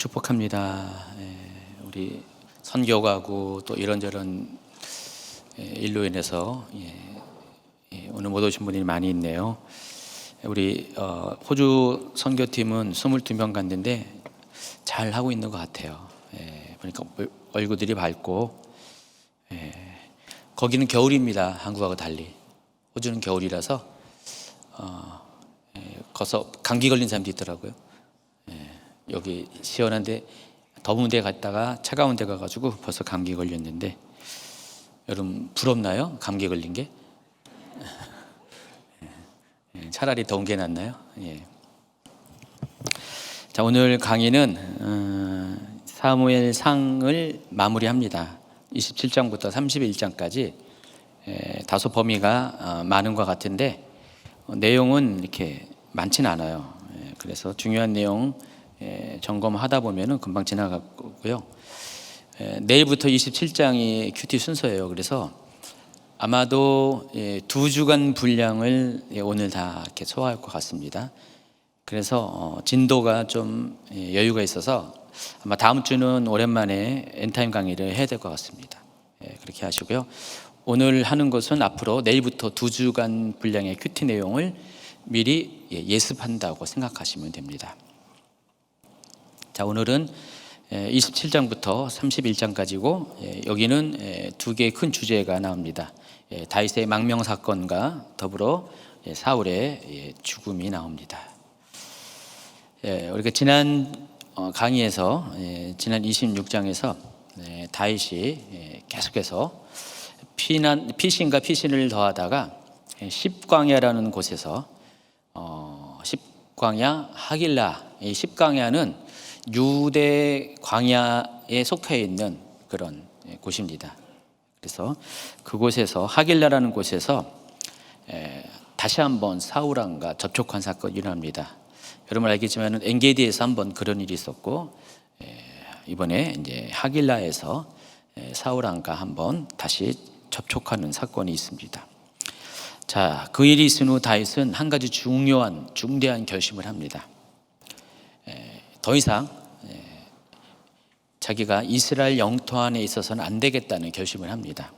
축복합니다. 우리 선교 가고 또 이런저런 일로 인해서 오늘 못 오신 분이 많이 있네요. 우리 호주 선교팀은 22명 갔는데 잘 하고 있는 것 같아요. 보니까 얼굴들이 밝고, 거기는 겨울입니다. 한국하고 달리. 호주는 겨울이라서 거기서 감기 걸린 사람도 있더라고요. 여기 시원한데 더운 데 갔다가 차가운 데 가가지고 벌써 감기 걸렸는데, 여러분 부럽나요? 감기 걸린 게? 차라리 더운 게 낫나요? 자, 오늘 강의는 사무엘상을 마무리합니다. 27장부터 31장까지 다소 범위가 많은 것 같은데 내용은 이렇게 많지는 않아요. 그래서 중요한 내용 점검하다 보면은 금방 지나가고요. 내일부터 27장이 큐티 순서예요. 그래서 아마도 2주간 분량을 오늘 다 이렇게 소화할 것 같습니다. 그래서 진도가 좀 여유가 있어서 아마 다음 주는 오랜만에 엔타임 강의를 해야 될 것 같습니다. 그렇게 하시고요. 오늘 하는 것은 앞으로 내일부터 2주간 분량의 큐티 내용을 미리 예습한다고 생각하시면 됩니다. 자, 오늘은 27장부터 31장까지고 여기는 두 개의 큰 주제가 나옵니다. 다윗의 망명 사건과 더불어 사울의 죽음이 나옵니다. 우리가 지난 강의에서 지난 26장에서 다윗이 계속해서 피신과 피신을 더하다가 십광야라는 곳에서 십광야 하길라, 이 십광야는 유대 광야에 속해 있는 그런 곳입니다. 그래서 그곳에서 하길라라는 곳에서 다시 한번 사울 왕과 접촉한 사건이 일어납니다. 여러분 알겠지만 엔게디에서 한번 그런 일이 있었고, 이번에 이제 하길라에서 사울 왕과 한번 다시 접촉하는 사건이 있습니다. 자, 그 일이 있은 후 다윗은 한 가지 중대한 결심을 합니다. 더 이상 자기가 이스라엘 영토 안에 있어서는 안 되겠다는 결심을 합니다.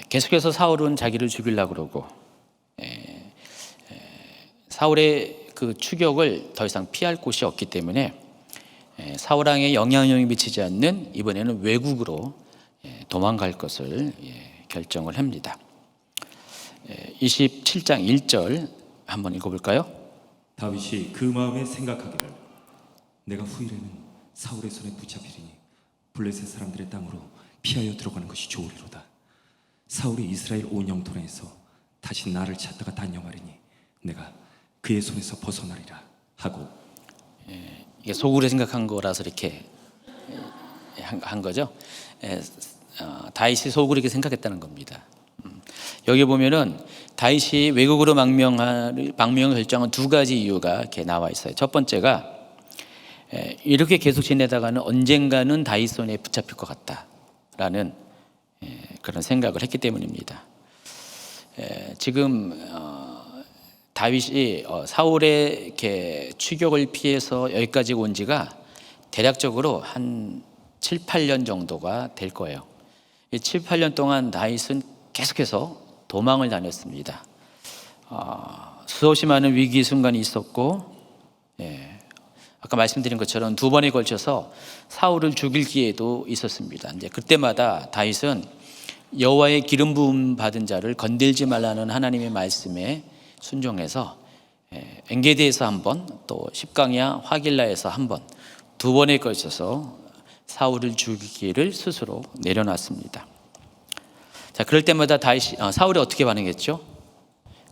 계속해서 사울은 자기를 죽이려고 그러고, 사울의 그 추격을 더 이상 피할 곳이 없기 때문에 사울 왕의 영향력이 미치지 않는 이번에는 외국으로 도망갈 것을 결정을 합니다. 27장 1절 한번 읽어볼까요? 다윗이 그 마음에 생각하기를 내가 후일에는 사울의 손에 붙잡히리니 블레셋 사람들의 땅으로 피하여 들어가는 것이 좋으리로다. 사울이 이스라엘 온 영토 내에서 다시 나를 찾다가 단념하리니 내가 그의 손에서 벗어나리라 하고, 이게 속으로 생각한 거라서 이렇게 한 거죠. 다윗이 속으로 이렇게 생각했다는 겁니다. 여기 보면은 다윗이 외국으로 망명을 결정한 두 가지 이유가 이렇게 나와 있어요. 첫 번째가 이렇게 계속 지내다가는 언젠가는 다윗 손에 붙잡힐 것 같다라는 그런 생각을 했기 때문입니다. 지금 다윗이 사울의 이렇게 추격을 피해서 여기까지 온 지가 대략적으로 한 7, 8년 정도가 될 거예요. 이 7, 8년 동안 다윗은 계속해서 도망을 다녔습니다. 수없이 많은 위기 순간이 있었고, 아까 말씀드린 것처럼 두 번에 걸쳐서 사울을 죽일 기회도 있었습니다. 이제 그때마다 다윗은 여호와의 기름 부음 받은 자를 건들지 말라는 하나님의 말씀에 순종해서 엔게디에서 한 번, 또 십광야 화길라에서 한 번, 두 번에 걸쳐서 사울을 죽이기를 스스로 내려놨습니다. 자, 그럴 때마다 사울이 어떻게 반응했죠?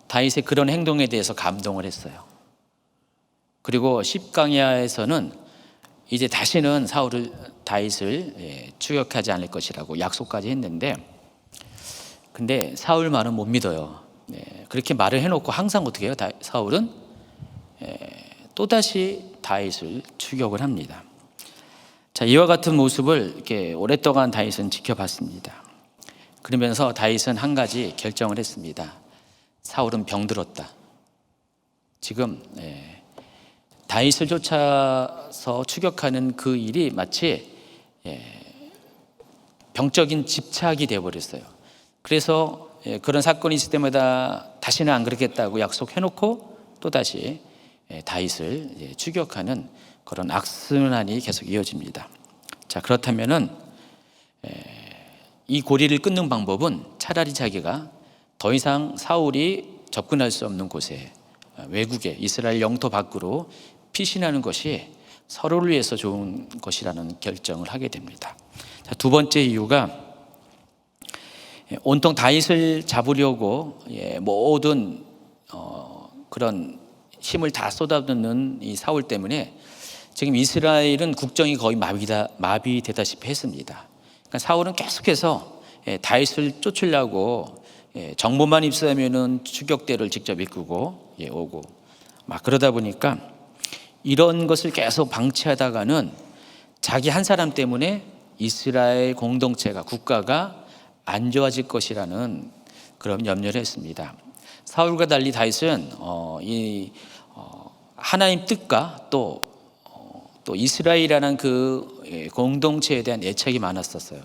다윗의 그런 행동에 대해서 감동을 했어요. 그리고 십광야에서는 이제 다시는 다윗을 추격하지 않을 것이라고 약속까지 했는데, 근데 사울 말은 못 믿어요. 그렇게 말을 해놓고 항상 어떻게 해요? 사울은 또다시 다윗을 추격을 합니다. 자, 이와 같은 모습을 이렇게 오랫동안 다윗은 지켜봤습니다. 그러면서 다윗은 한 가지 결정을 했습니다. 사울은 병들었다. 지금 다윗을 찾아서 추격하는 그 일이 마치 병적인 집착이 되어버렸어요. 그래서 그런 사건이 있을 때마다 다시는 안 그러겠다고 약속해놓고 또다시 다윗을 추격하는 그런 악순환이 계속 이어집니다. 자, 그렇다면은 이 고리를 끊는 방법은 차라리 자기가 더 이상 사울이 접근할 수 없는 곳에, 외국에, 이스라엘 영토 밖으로 피신하는 것이 서로를 위해서 좋은 것이라는 결정을 하게 됩니다. 자, 두 번째 이유가 온통 다윗을 잡으려고 모든 그런 힘을 다 쏟아붓는 이 사울 때문에 지금 이스라엘은 국정이 거의 마비되다시피 했습니다. 그러니까 사울은 계속해서 다윗을 쫓으려고 정보만 입수하면은 추격대를 직접 이끌고 오고 막 그러다 보니까 이런 것을 계속 방치하다가는 자기 한 사람 때문에 이스라엘 공동체가, 국가가 안 좋아질 것이라는 그런 염려를 했습니다. 사울과 달리 다윗은 하나님 뜻과 또 이스라엘이라는 그 공동체에 대한 애착이 많았었어요.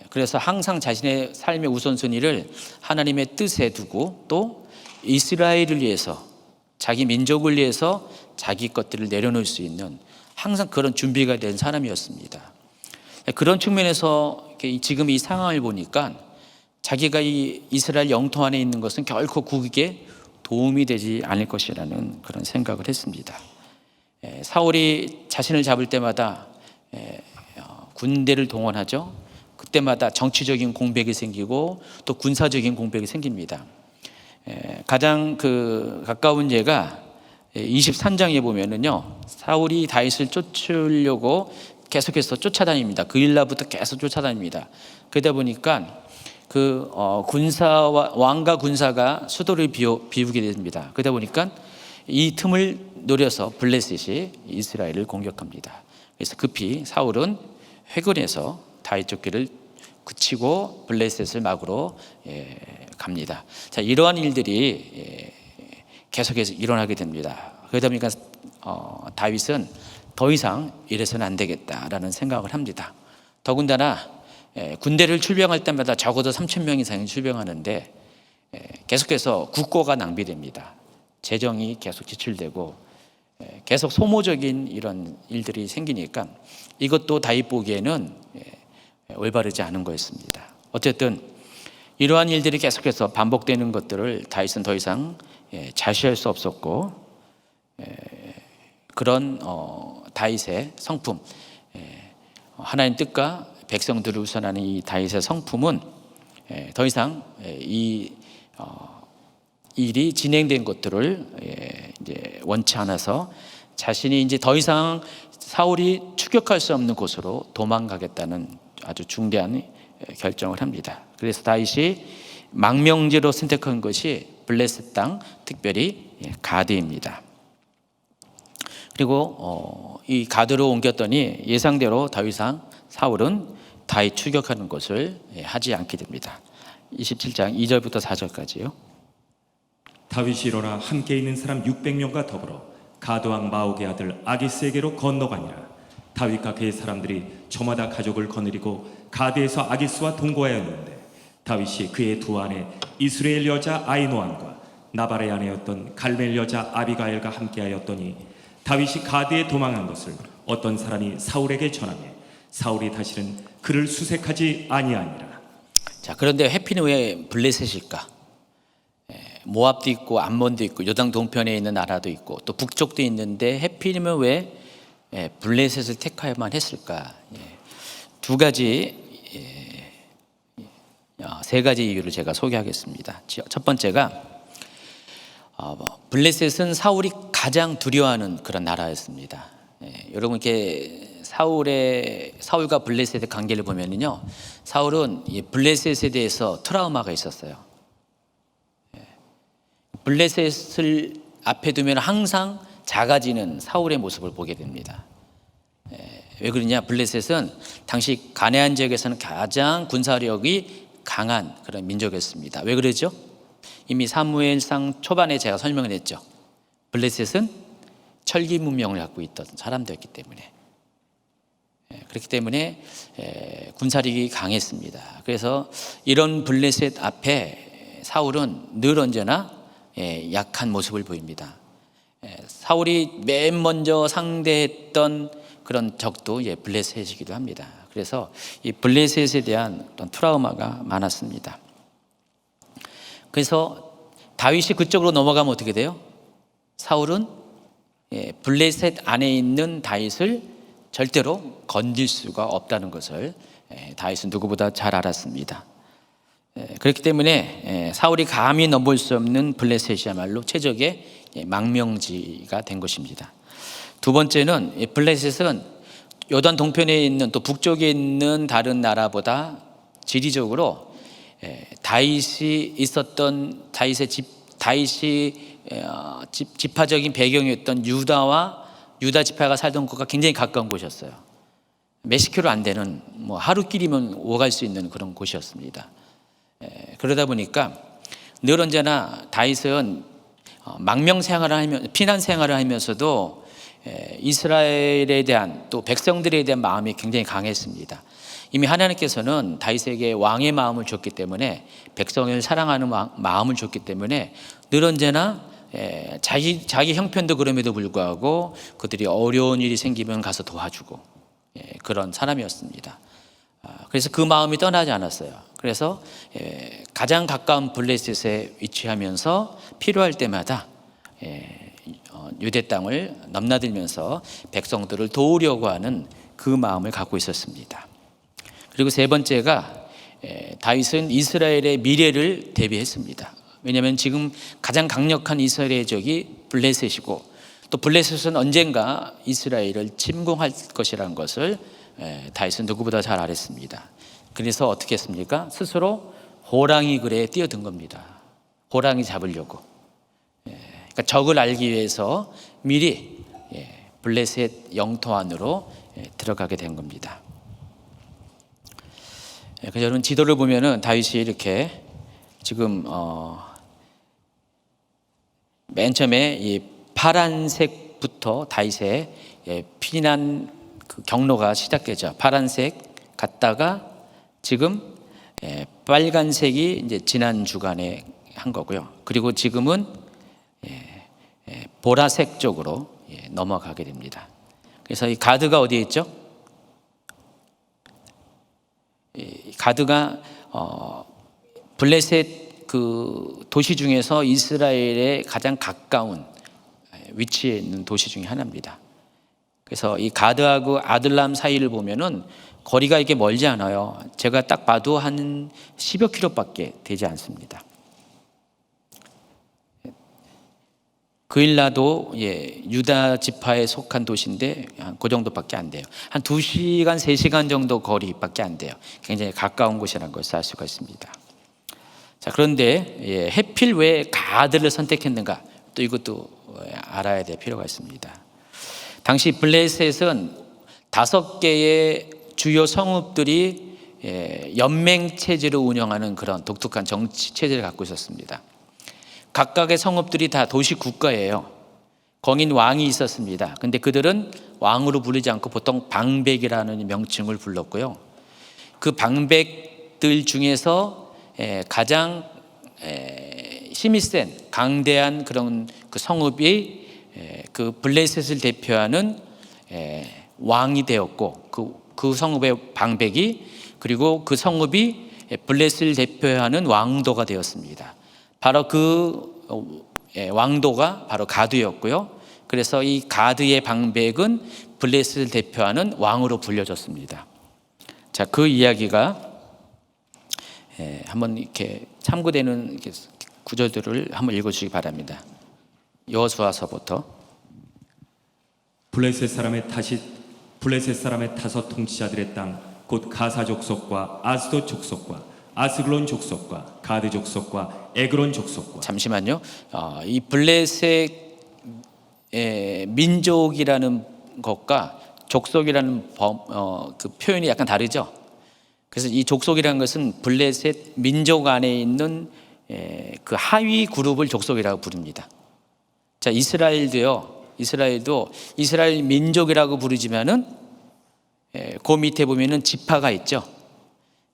그래서 항상 자신의 삶의 우선순위를 하나님의 뜻에 두고 또 이스라엘을 위해서, 자기 민족을 위해서 자기 것들을 내려놓을 수 있는 항상 그런 준비가 된 사람이었습니다. 그런 측면에서 지금 이 상황을 보니까 자기가 이 이스라엘 영토 안에 있는 것은 결코 국익에 도움이 되지 않을 것이라는 그런 생각을 했습니다. 사울이 자신을 잡을 때마다 군대를 동원하죠. 그때마다 정치적인 공백이 생기고 또 군사적인 공백이 생깁니다. 가장 가까운 예가 23장에 보면은요, 사울이 다윗을 쫓으려고 계속해서 쫓아다닙니다. 그 일날부터 계속 쫓아다닙니다. 그러다 보니까 왕과 군사가 수도를 비우게 됩니다. 그러다 보니까 이 틈을 노려서 블레셋이 이스라엘을 공격합니다. 그래서 급히 사울은 회군해서 다윗 쫓기를 그치고 블레셋을 막으러 갑니다. 자, 이러한 일들이 계속해서 일어나게 됩니다. 그러다 보니까 다윗은 더 이상 이래서는 안 되겠다라는 생각을 합니다. 더군다나 군대를 출병할 때마다 적어도 3,000명 이상이 출병하는데 계속해서 국고가 낭비됩니다. 재정이 계속 지출되고 계속 소모적인 이런 일들이 생기니까 이것도 다윗 보기에는 올바르지 않은 거였습니다. 어쨌든 이러한 일들이 계속해서 반복되는 것들을 다윗은 더 이상 자시할 수 없었고, 그런 다윗의 성품, 하나님 뜻과 백성들을 우선하는 이 다윗의 성품은 더 이상 이 일이 진행된 것들을 이제 원치 않아서 자신이 이제 더 이상 사울이 추격할 수 없는 곳으로 도망가겠다는 아주 중대한 결정을 합니다. 그래서 다윗이 망명지로 선택한 것이 블레셋 땅, 특별히 가드입니다. 그리고 이 가드로 옮겼더니 예상대로 더 이상 사울은 다윗 추격하는 것을 하지 않게 됩니다. 27장 2절부터 4절까지요. 다윗이 일어나 함께 있는 사람 600명과 더불어 가드왕 마옥의 아들 아기스에게로 건너가니라. 다윗과 그의 사람들이 저마다 가족을 거느리고 가드에서 아기스와 동거하였는데 다윗이 그의 두 아내 이스라엘 여자 아히노함과 나발의 아내였던 갈멜 여자 아비가일과 함께하였더니 다윗이 가드에 도망한 것을 어떤 사람이 사울에게 전하매 사울이 다시는 그를 수색하지 아니하니라. 자, 그런데 해피는 왜 블레셋일까? 모압도 있고 암몬도 있고 요단 동편에 있는 나라도 있고 또 북쪽도 있는데 해피는 왜 블레셋을 택하야만 했을까? 두 가지, 세 가지 이유를 제가 소개하겠습니다. 첫 번째가 블레셋은 사울이 가장 두려워하는 그런 나라였습니다. 여러분 이렇게 사울과 블레셋의 관계를 보면은요, 사울은 이 블레셋에 대해서 트라우마가 있었어요. 블레셋을 앞에 두면 항상 작아지는 사울의 모습을 보게 됩니다. 왜 그러냐? 블레셋은 당시 가나안 지역에서는 가장 군사력이 강한 그런 민족이었습니다. 왜 그러죠? 이미 사무엘상 초반에 제가 설명을 했죠. 블레셋은 철기 문명을 갖고 있던 사람들이었기 때문에, 그렇기 때문에 군사력이 강했습니다. 그래서 이런 블레셋 앞에 사울은 늘 언제나 약한 모습을 보입니다. 사울이 맨 먼저 상대했던 그런 적도 블레셋이기도 합니다. 그래서 이 블레셋에 대한 어떤 트라우마가 많았습니다. 그래서 다윗이 그쪽으로 넘어가면 어떻게 돼요? 사울은 블레셋 안에 있는 다윗을 절대로 건질 수가 없다는 것을 다윗은 누구보다 잘 알았습니다. 그렇기 때문에 사울이 감히 넘볼 수 없는 블레셋이야말로 최적의 망명지가 된 것입니다. 두 번째는 블레셋은 요단 동편에 있는 또 북쪽에 있는 다른 나라보다 지리적으로 다윗이 있었던 지파적인 배경이었던 유다 지파가 살던 곳과 굉장히 가까운 곳이었어요. 몇십 킬로 안 되는, 하루길이면 오갈 수 있는 그런 곳이었습니다. 그러다 보니까 늘 언제나 다윗은 망명 생활을 하며 피난 생활을 하면서도 이스라엘에 대한 또 백성들에 대한 마음이 굉장히 강했습니다. 이미 하나님께서는 다윗에게 왕의 마음을 줬기 때문에, 백성을 사랑하는 마음을 줬기 때문에 늘 언제나 자기 형편도 그럼에도 불구하고 그들이 어려운 일이 생기면 가서 도와주고 그런 사람이었습니다. 그래서 그 마음이 떠나지 않았어요. 그래서 가장 가까운 블레셋에 위치하면서 필요할 때마다 유대 땅을 넘나들면서 백성들을 도우려고 하는 그 마음을 갖고 있었습니다. 그리고 세 번째가 다윗은 이스라엘의 미래를 대비했습니다. 왜냐하면 지금 가장 강력한 이스라엘의 적이 블레셋이고, 또 블레셋은 언젠가 이스라엘을 침공할 것이라는 것을 다윗은 누구보다 잘 알았습니다. 그래서 어떻게 했습니까? 스스로 호랑이 글에 뛰어든 겁니다. 호랑이 잡으려고. 그러니까 적을 알기 위해서 미리 블레셋 영토 안으로 들어가게 된 겁니다. 그래서 여러분 지도를 보면은 다윗이 이렇게 지금 맨 처음에 이 파란색부터 다윗의 피난 그 경로가 시작되죠. 파란색 갔다가 지금 빨간색이 이제 지난 주간에 한 거고요. 그리고 지금은 보라색 쪽으로 넘어가게 됩니다. 그래서 이 가드가 어디에 있죠? 이 가드가 블레셋 그 도시 중에서 이스라엘에 가장 가까운 위치에 있는 도시 중에 하나입니다. 그래서 이 가드하고 아들람 사이를 보면은 거리가 이렇게 멀지 않아요. 제가 딱 봐도 한 10여 킬로밖에 되지 않습니다. 그일라도 유다 지파에 속한 도시인데 그 정도밖에 안 돼요. 한 2시간, 3시간 정도 거리밖에 안 돼요. 굉장히 가까운 곳이라는 것을 알 수가 있습니다. 자, 그런데 해필 왜 가드를 선택했는가? 또 이것도 알아야 될 필요가 있습니다. 당시 블레셋은 5개의 주요 성읍들이 연맹 체제로 운영하는 그런 독특한 정치 체제를 갖고 있었습니다. 각각의 성읍들이 다 도시 국가예요. 거긴 왕이 있었습니다. 근데 그들은 왕으로 부르지 않고 보통 방백이라는 명칭을 불렀고요. 그 방백들 중에서 가장 힘이 센 강대한 그런 그 성읍이 그 블레셋을 대표하는 왕이 되었고, 그 성읍의 방백이, 그리고 그 성읍이 블레셋을 대표하는 왕도가 되었습니다. 바로 그 왕도가 바로 가드였고요. 그래서 이 가드의 방백은 블레셋을 대표하는 왕으로 불려졌습니다. 자, 그 이야기가 한번 이렇게 참고되는 구절들을 한번 읽어주시기 바랍니다. 여호수아서부터. 블레셋 사람의 다섯 통치자들의 땅 곧 가사 족속과 아스돗 족속과 아스글론 족속과 가드 족속과 에그론 족속과. 잠시만요. 이 블레셋 민족이라는 것과 족속이라는 그 표현이 약간 다르죠. 그래서 이 족속이라는 것은 블레셋 민족 안에 있는 그 하위 그룹을 족속이라고 부릅니다. 자, 이스라엘도요. 이스라엘도 이스라엘 민족이라고 부르지만은 그 밑에 보면은 지파가 있죠.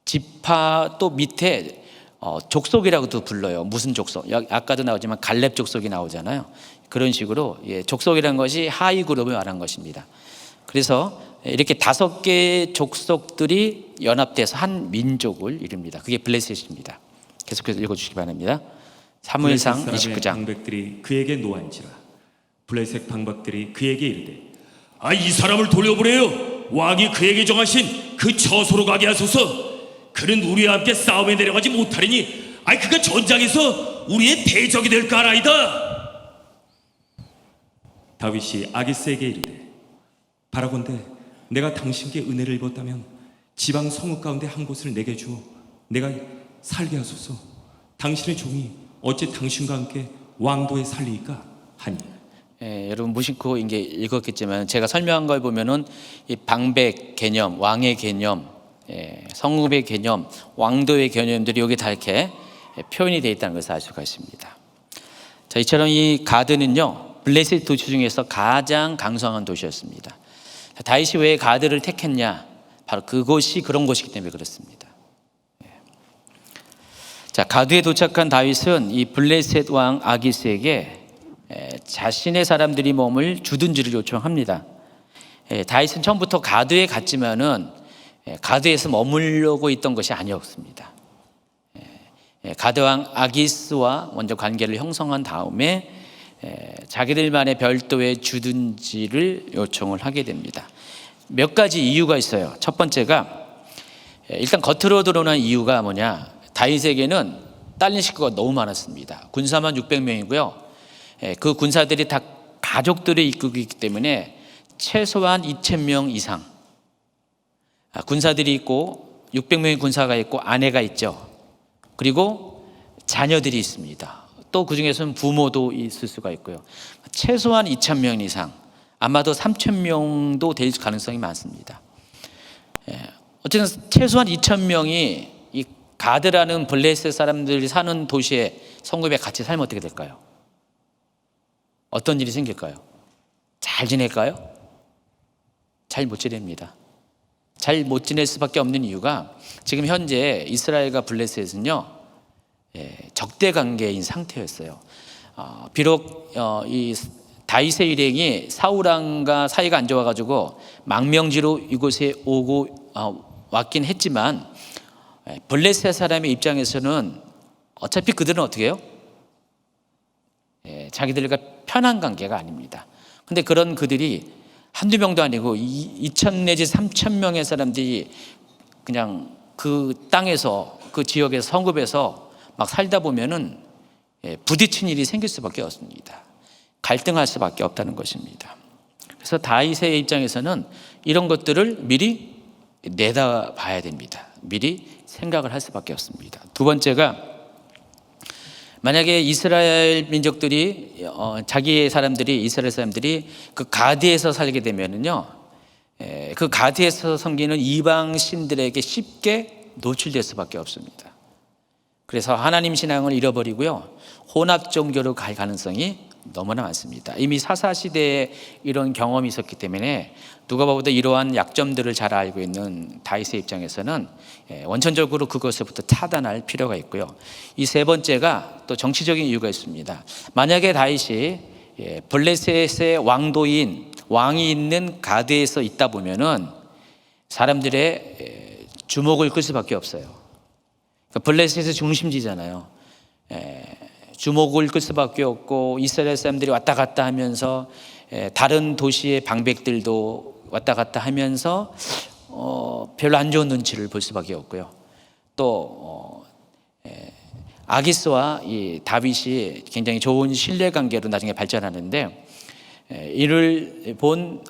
지파 또 밑에 족속이라고도 불러요. 무슨 족속? 아까도 나오지만 갈렙 족속이 나오잖아요. 그런 식으로 족속이라는 것이 하위 그룹을 말한 것입니다. 그래서 이렇게 5개의 족속들이 연합돼서 한 민족을 이룹니다. 그게 블레셋입니다. 계속해서 읽어주시기 바랍니다. 사무엘상 블레셋 사람의 29장. 방백들이 그에게 노한지라. 블레셋 방백들이 그에게 이르되 이 사람을 돌려보내요. 왕이 그에게 정하신 그 처소로 가게 하소서. 그는 우리와 함께 싸움에 내려가지 못하리니 그가 전장에서 우리의 대적이 될까 하나이다. 다윗이 아기스에게 이르되 바라건대 내가 당신께 은혜를 입었다면 지방 성읍 가운데 한 곳을 내게 주어 내가 살게 하소서. 당신의 종이 어찌 당신과 함께 왕도에 살리이까 하니. 여러분 무심코 이제 읽었겠지만 제가 설명한 걸 보면은 이 방백 개념, 왕의 개념, 성읍의 개념, 왕도의 개념들이 여기 다 이렇게 표현이 되어 있다는 것을 알 수가 있습니다. 자, 이처럼 이 가드는요 블레셋 도시 중에서 가장 강성한 도시였습니다. 다윗이 왜 가드를 택했냐? 바로 그곳이 그런 곳이기 때문에 그렇습니다. 자, 가드에 도착한 다윗은 이 블레셋 왕 아기스에게 자신의 사람들이 머물 주둔지를 요청합니다. 다윗은 처음부터 가드에 갔지만은 가드에서 머물려고 있던 것이 아니었습니다. 가드 왕 아기스와 먼저 관계를 형성한 다음에 자기들만의 별도의 주둔지를 요청을 하게 됩니다. 몇 가지 이유가 있어요. 첫 번째가 일단 겉으로 드러난 이유가 뭐냐? 다윗에게는 딸린 식구가 너무 많았습니다. 군사만 600명이고요. 그 군사들이 다 가족들을 이끌고 있기 때문에 최소한 2000명 이상 군사들이 있고 600명의 군사가 있고 아내가 있죠. 그리고 자녀들이 있습니다. 또 그중에서는 부모도 있을 수가 있고요. 최소한 2000명 이상, 아마도 3000명도 될 가능성이 많습니다. 어쨌든 최소한 2000명이 이 가드라는 블레셋 사람들이 사는 도시에 성읍에 같이 살면 어떻게 될까요? 어떤 일이 생길까요? 잘 지낼까요? 잘 못 지냅니다. 잘 못 지낼 수밖에 없는 이유가 지금 현재 이스라엘과 블레셋은요 적대 관계인 상태였어요. 비록 이 다윗의 일행이 사울 왕과 사이가 안 좋아가지고 망명지로 이곳에 오고 왔긴 했지만 블레셋 사람의 입장에서는 어차피 그들은 어떻게 해요? 자기들과 편한 관계가 아닙니다. 근데 그런 그들이 한두 명도 아니고 2000 내지 3000명의 사람들이 그냥 그 땅에서 그 지역에서 성읍에서 막 살다 보면은 부딪힌 일이 생길 수밖에 없습니다. 갈등할 수밖에 없다는 것입니다. 그래서 다윗의 입장에서는 이런 것들을 미리 내다봐야 됩니다. 미리 생각을 할 수밖에 없습니다. 두 번째가 만약에 이스라엘 민족들이 자기의 사람들이 이스라엘 사람들이 그 가드에서 살게 되면은요 그 가드에서 섬기는 이방 신들에게 쉽게 노출될 수밖에 없습니다. 그래서 하나님 신앙을 잃어버리고요 혼합 종교로 갈 가능성이 너무나 많습니다. 이미 사사 시대에 이런 경험이 있었기 때문에 누가 봐도 이러한 약점들을 잘 알고 있는 다윗의 입장에서는 원천적으로 그것을부터 차단할 필요가 있고요. 이 세 번째가 또 정치적인 이유가 있습니다. 만약에 다윗이 블레셋의 왕도인 왕이 있는 가드에서 있다 보면은 사람들의 주목을 끌 수밖에 없어요. 블레셋의 중심지잖아요. 주목을 끌 수밖에 없고 이스라엘 사람들이 왔다 갔다 하면서 다른 do시의 방백들도 왔다 갔다 하면서 별로 안 좋은 눈치를 볼 수밖에 없고요. 또 아기스와 이 다윗이 굉장히 좋은 신뢰관계로 나중에 발전하는데 이를 본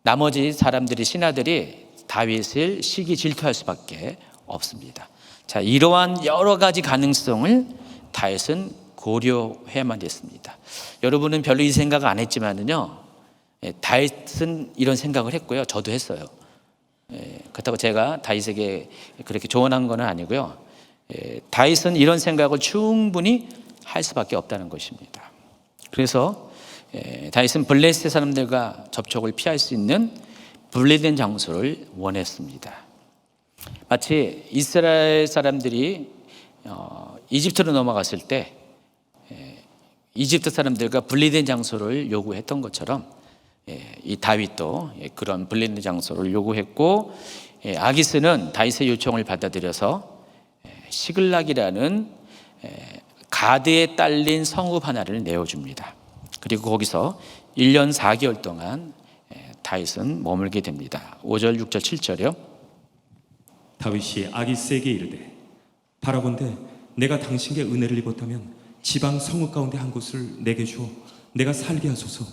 나머지 사람들이 신하들이 다윗을 시기 질투할 수밖에 없습니다. 자, 이러한 여러 가지 가능성을 다윗은 고려해야만 됐습니다. 여러분은 별로 이 생각을 안 했지만은요, 다윗은 이런 생각을 했고요. 저도 했어요. 그렇다고 제가 다윗에게 그렇게 조언한 건 아니고요. 다윗은 이런 생각을 충분히 할 수밖에 없다는 것입니다. 그래서 다윗은 블레셋 사람들과 접촉을 피할 수 있는 분리된 장소를 원했습니다. 마치 이스라엘 사람들이 이집트로 넘어갔을 때 이집트 사람들과 분리된 장소를 요구했던 것처럼 이 다윗도 그런 분리된 장소를 요구했고, 아기스는 다윗의 요청을 받아들여서 시글락이라는 가드에 딸린 성읍 하나를 내어줍니다. 그리고 거기서 1년 4개월 동안 다윗은 머물게 됩니다. 5절, 6절, 7절이요. 다윗이 아기스에게 이르되 바라본대 내가 당신께 은혜를 입었다면 지방 성읍 가운데 한 곳을 내게 주어 내가 살게 하소서.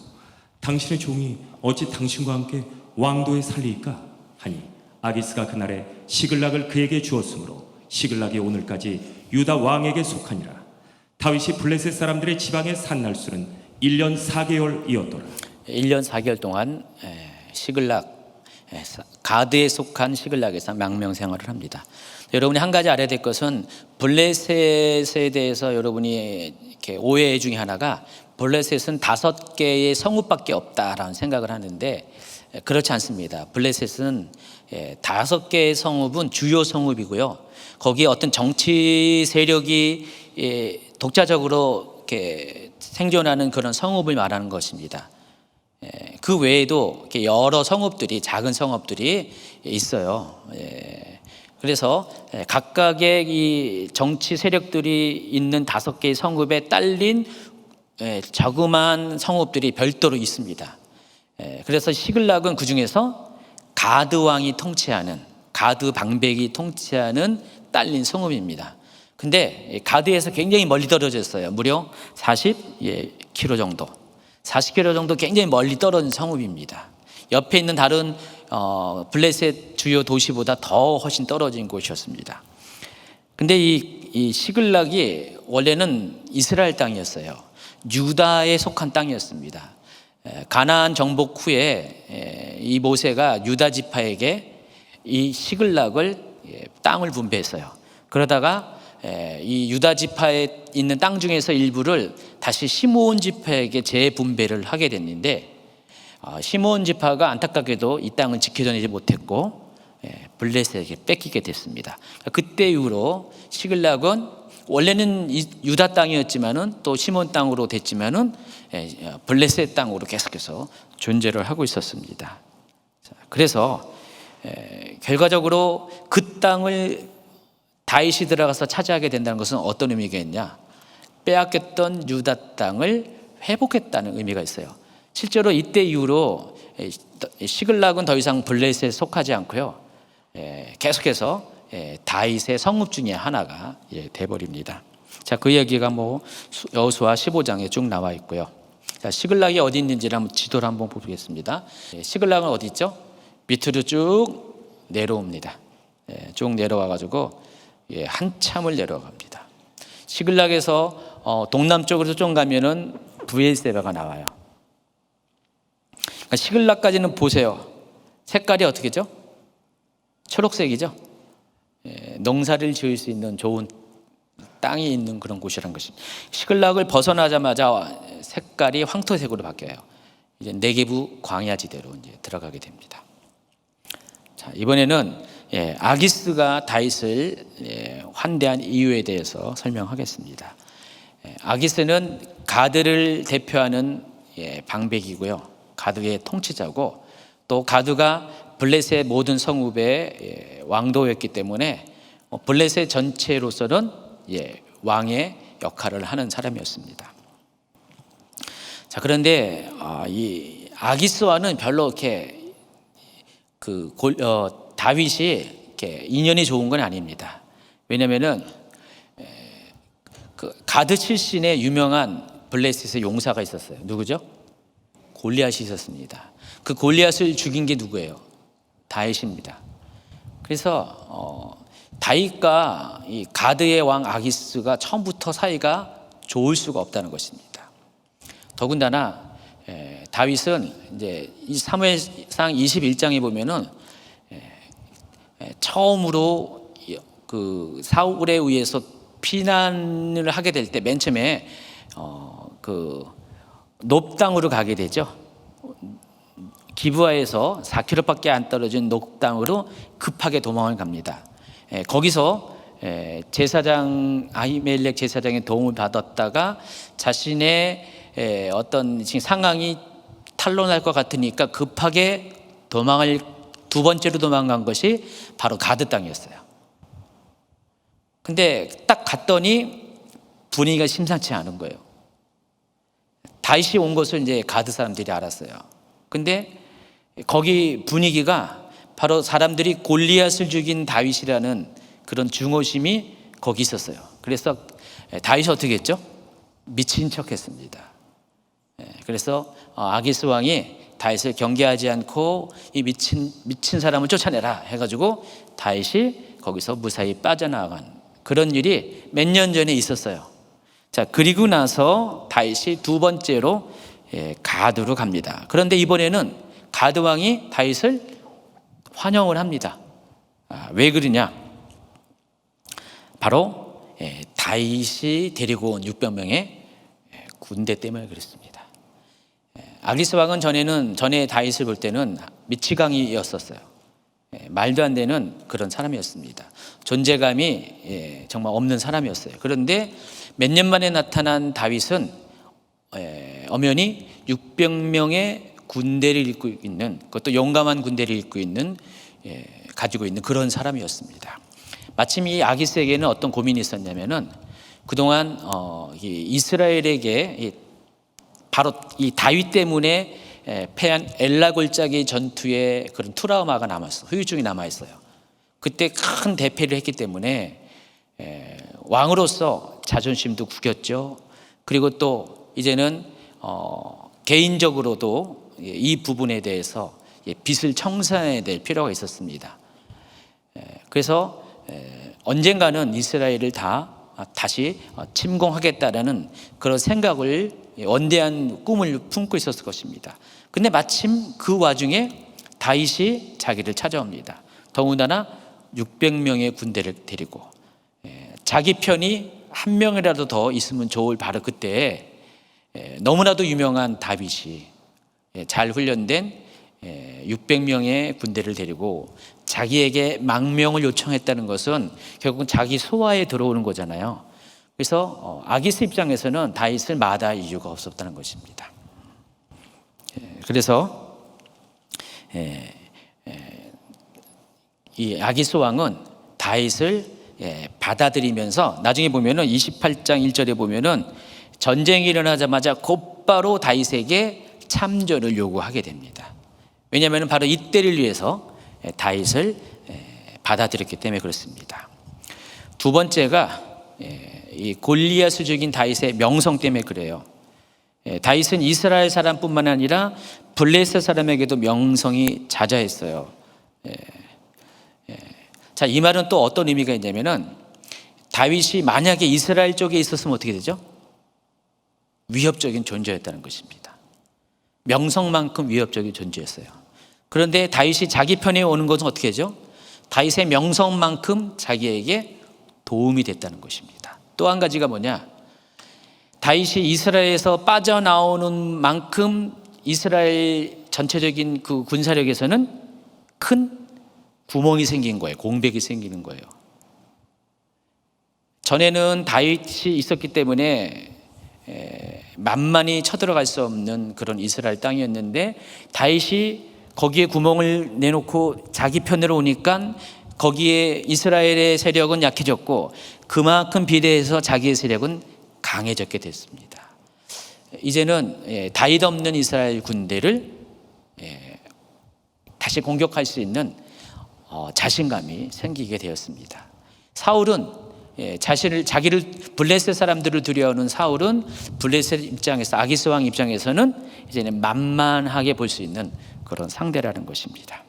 당신의 종이 어찌 당신과 함께 왕도에 살리이까 하니 아기스가 그날에 시글락을 그에게 주었으므로 시글락이 오늘까지 유다 왕에게 속하니라. 다윗이 블레셋 사람들의 지방에 산 날수는 1년 4개월이었더라. 1년 4개월 동안 시글락, 가드에 속한 시글락에서 망명 생활을 합니다. 여러분이 한 가지 알아야 될 것은 블레셋에 대해서 여러분이 이렇게 오해 중에 하나가 블레셋은 5개의 성읍밖에 없다라는 생각을 하는데 그렇지 않습니다. 블레셋은 5개의 성읍은 주요 성읍이고요. 거기에 어떤 정치 세력이 독자적으로 이렇게 생존하는 그런 성읍을 말하는 것입니다. 그 외에도 여러 성읍들이, 작은 성읍들이 있어요. 그래서 각각의 이 정치 세력들이 있는 5개의 성읍에 딸린 자그마한 성읍들이 별도로 있습니다. 그래서 시글락은 그 중에서 가드 왕이 통치하는, 가드 방백이 통치하는 딸린 성읍입니다. 근데 가드에서 굉장히 멀리 떨어져 있어요. 무려 40km 정도. 40km 정도 굉장히 멀리 떨어진 성읍입니다. 옆에 있는 다른 블레셋 주요 도시보다 더 훨씬 떨어진 곳이었습니다. 근데 이 시글락이 원래는 이스라엘 땅이었어요. 유다에 속한 땅이었습니다. 가나안 정복 후에 이 모세가 유다 지파에게 이 시글락을 땅을 분배했어요. 그러다가 이 유다 지파에 있는 땅 중에서 일부를 다시 시므온 지파에게 재분배를 하게 됐는데, 시므온 지파가 안타깝게도 이 땅을 지켜내지 못했고 블레셋에게 뺏기게 됐습니다. 그때 이후로 시글락은 원래는 유다 땅이었지만은 또 시므온 땅으로 됐지만은 블레셋 땅으로 계속해서 존재를 하고 있었습니다. 그래서 결과적으로 그 땅을 다윗이 들어가서 차지하게 된다는 것은 어떤 의미겠냐? 빼앗겼던 유다 땅을 회복했다는 의미가 있어요. 실제로 이때 이후로 시글락은 더 이상 블레셋에 속하지 않고요, 계속해서 다윗의 성읍 중에 하나가 돼버립니다. 자, 그 이야기가 여호수아 15장에 쭉 나와 있고요. 자, 시글락이 어디 있는지를 한번 지도를 한번 보겠습니다. 시글락은 어디 있죠? 밑으로 쭉 내려옵니다. 쭉 내려와가지고 한참을 내려갑니다. 시글락에서 동남쪽으로 좀 가면은 브엘세바가 나와요. 그러니까 시글락까지는 보세요. 색깔이 어떻게죠? 초록색이죠. 농사를 지을 수 있는 좋은 땅이 있는 그런 곳이라는 것입니다. 시글락을 벗어나자마자 색깔이 황토색으로 바뀌어요. 이제 네게부 광야지대로 이제 들어가게 됩니다. 자, 이번에는 아기스가 다윗을 환대한 이유에 대해서 설명하겠습니다. 아기스는 가드를 대표하는 방백이고요, 가드의 통치자고, 또 가드가 블레셋 모든 성읍의 왕도였기 때문에 블레셋 전체로서는 왕의 역할을 하는 사람이었습니다. 자, 그런데 이 아기스와는 별로 이렇게 다윗이 이렇게 인연이 좋은 건 아닙니다. 왜냐하면은 그 가드 출신의 유명한 블레셋의 용사가 있었어요. 누구죠? 골리앗이 있었습니다. 그 골리앗을 죽인 게 누구예요? 다윗입니다. 그래서 다윗과 이 가드의 왕 아기스가 처음부터 사이가 좋을 수가 없다는 것입니다. 더군다나 다윗은 이제 이 사무엘상 21장에 보면은 처음으로 그 사울에 의해서 피난을 하게 될 때 맨 처음에 그 높 땅으로 가게 되죠. 기브아에서 4km밖에 안 떨어진 높 땅으로 급하게 도망을 갑니다. 거기서 제사장 아히멜렉 제사장의 도움을 받았다가 자신의 어떤 상황이 탄로날 것 같으니까 급하게 도망을 두 번째로 도망간 것이 바로 가드 땅이었어요. 근데 딱 갔더니 분위기가 심상치 않은 거예요. 다윗이 온 것을 이제 가드 사람들이 알았어요. 근데 거기 분위기가 바로 사람들이 골리앗을 죽인 다윗이라는 그런 중호심이 거기 있었어요. 그래서 다윗이 어떻게 했죠? 미친 척 했습니다. 그래서 아기스 왕이 다윗을 경계하지 않고 이 미친 사람을 쫓아내라 해가지고 다윗이 거기서 무사히 빠져나간 그런 일이 몇 년 전에 있었어요. 자, 그리고 나서 다윗이 두 번째로 가드로 갑니다. 그런데 이번에는 가드 왕이 다윗을 환영을 합니다. 왜 그러냐? 바로 다윗이 데리고 온 600명의 군대 때문에 그렇습니다. 아기스 왕은 전에 다윗을 볼 때는 미치광이였었어요. 말도 안 되는 그런 사람이었습니다. 존재감이 정말 없는 사람이었어요. 그런데 몇 년 만에 나타난 다윗은 엄연히 600명의 군대를 이끌고 있는, 그것도 용감한 군대를 이끌고 있는, 가지고 있는 그런 사람이었습니다. 마침 이 아기스에게는 어떤 고민이 있었냐면은 그동안 이스라엘에게 바로 이 다윗 때문에 패한 엘라 골짜기 전투의 그런 트라우마가 남았어요. 후유증이 남아있어요. 그때 큰 대패를 했기 때문에 왕으로서 자존심도 구겼죠. 그리고 또 이제는 개인적으로도 이 부분에 대해서 빚을 청산해야 될 필요가 있었습니다. 그래서 언젠가는 이스라엘을 다시 침공하겠다라는 그런 생각을, 원대한 꿈을 품고 있었을 것입니다. 근데 마침 그 와중에 다윗이 자기를 찾아옵니다. 더군다나 600명의 군대를 데리고 자기 편이 한 명이라도 더 있으면 좋을 바로 그때 너무나도 유명한 다윗이 잘 훈련된 600명의 군대를 데리고 자기에게 망명을 요청했다는 것은 결국은 자기 소화에 들어오는 거잖아요. 그래서 아기스 입장에서는 다윗을 마다할 이유가 없었다는 것입니다. 그래서 이 아기스 왕은 다윗을 받아들이면서 나중에 보면은 28장 1절에 보면은 전쟁이 일어나자마자 곧바로 다윗에게 참전을 요구하게 됩니다. 왜냐하면 바로 이때를 위해서 다윗을 받아들였기 때문에 그렇습니다. 두 번째가 이 골리앗을 죽인 다윗의 명성 때문에 그래요. 다윗은 이스라엘 사람뿐만 아니라 블레셋 사람에게도 명성이 자자했어요. 자, 이 말은 또 어떤 의미가 있냐면은 다윗이 만약에 이스라엘 쪽에 있었으면 어떻게 되죠? 위협적인 존재였다는 것입니다. 명성만큼 위협적인 존재였어요. 그런데 다윗이 자기 편에 오는 것은 어떻게 하죠? 다윗의 명성만큼 자기에게 도움이 됐다는 것입니다. 또 한 가지가 뭐냐? 다윗이 이스라엘에서 빠져나오는 만큼 이스라엘 전체적인 그 군사력에서는 큰 구멍이 생긴 거예요. 공백이 생기는 거예요. 전에는 다윗이 있었기 때문에 만만히 쳐들어갈 수 없는 그런 이스라엘 땅이었는데 다윗이 거기에 구멍을 내놓고 자기 편으로 오니까 거기에 이스라엘의 세력은 약해졌고 그만큼 비례해서 자기의 세력은 강해졌게 됐습니다. 이제는 다윗 없는 이스라엘 군대를 다시 공격할 수 있는 자신감이 생기게 되었습니다. 사울은 자기를 블레셋 사람들을 두려워하는 사울은 블레셋 입장에서 아기스 왕 입장에서는 이제는 만만하게 볼 수 있는 그런 상대라는 것입니다.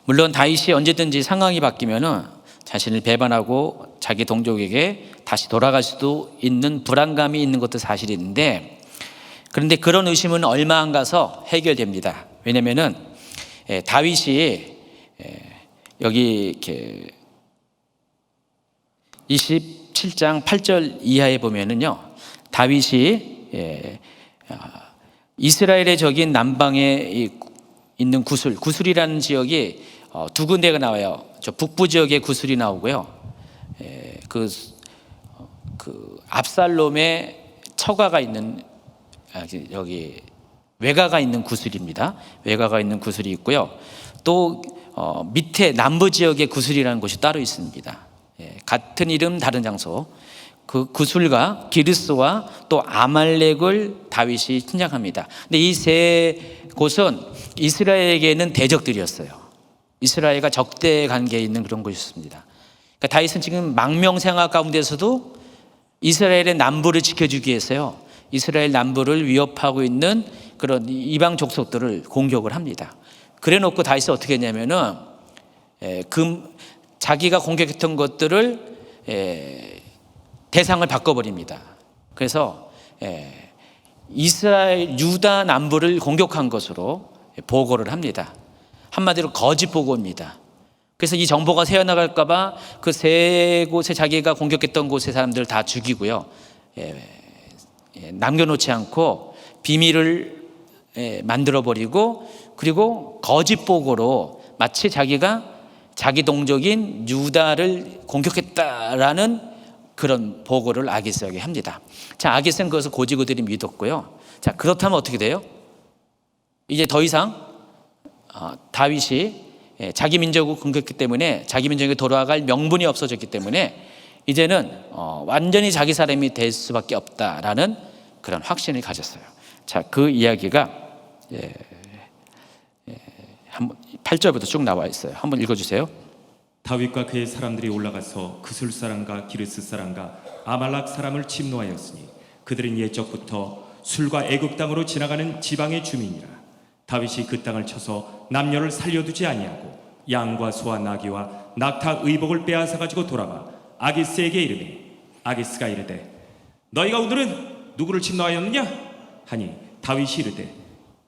물론 다윗이 언제든지 상황이 바뀌면은 자신을 배반하고 자기 동족에게 다시 돌아갈 수도 있는 불안감이 있는 것도 사실인데, 그런데 그런 의심은 얼마 안 가서 해결됩니다. 왜냐면은 다윗이 여기 이렇게 27장 8절 이하에 보면은요, 다윗이 이스라엘의 적인 남방에 있는 구술이라는 지역이 두 군데가 나와요. 저 북부 지역에 구술이 나오고요. 그 압살롬의 처가가 있는 여기 외가가 있는 구술입니다. 외가가 있는 구술이 있고요. 또 밑에 남부 지역에 구술이라는 곳이 따로 있습니다. 같은 이름 다른 장소. 그 구술과 기르스와 또 아말렉을 다윗이 침략합니다. 근데 이 세 곳은 이스라엘에게는 대적들이었어요. 이스라엘과 적대 관계에 있는 그런 곳이었습니다. 그러니까 다윗은 지금 망명생활 가운데서도 이스라엘의 남부를 지켜주기 위해서요, 이스라엘 남부를 위협하고 있는 그런 이방 족속들을 공격을 합니다. 그래 놓고 다윗은 어떻게 했냐면은 자기가 공격했던 것들을 대상을 바꿔버립니다. 그래서 이스라엘 유다 남부를 공격한 것으로 보고를 합니다. 한마디로 거짓 보고입니다. 그래서 이 정보가 새어나갈까 봐 그 세 곳에 자기가 공격했던 곳의 사람들을 다 죽이고요, 남겨놓지 않고 비밀을 만들어버리고, 그리고 거짓 보고로 마치 자기가 자기 동족인 유다를 공격했다라는 그런 보고를 아기스에게 합니다. 자, 아기스는 그것을 고지고대로 믿었고요. 자, 그렇다면 어떻게 돼요? 이제 더 이상 다윗이 자기 민족을 공격했기 때문에 자기 민족에 돌아갈 명분이 없어졌기 때문에 이제는 완전히 자기 사람이 될 수밖에 없다라는 그런 확신을 가졌어요. 자, 그 이야기가 8절부터 쭉 나와 있어요. 한번 읽어주세요. 다윗과 그의 사람들이 올라가서 그술 사람과 기르스 사람과 아말렉 사람을 침노하였으니 그들은 옛적부터 술과 애굽 땅으로 지나가는 지방의 주민이라. 다윗이 그 땅을 쳐서 남녀를 살려두지 아니하고 양과 소와 나귀와 낙타 의복을 빼앗아 가지고 돌아와 아기스에게 이르매 아기스가 이르되 너희가 오늘은 누구를 침노하였느냐 하니 다윗이 이르되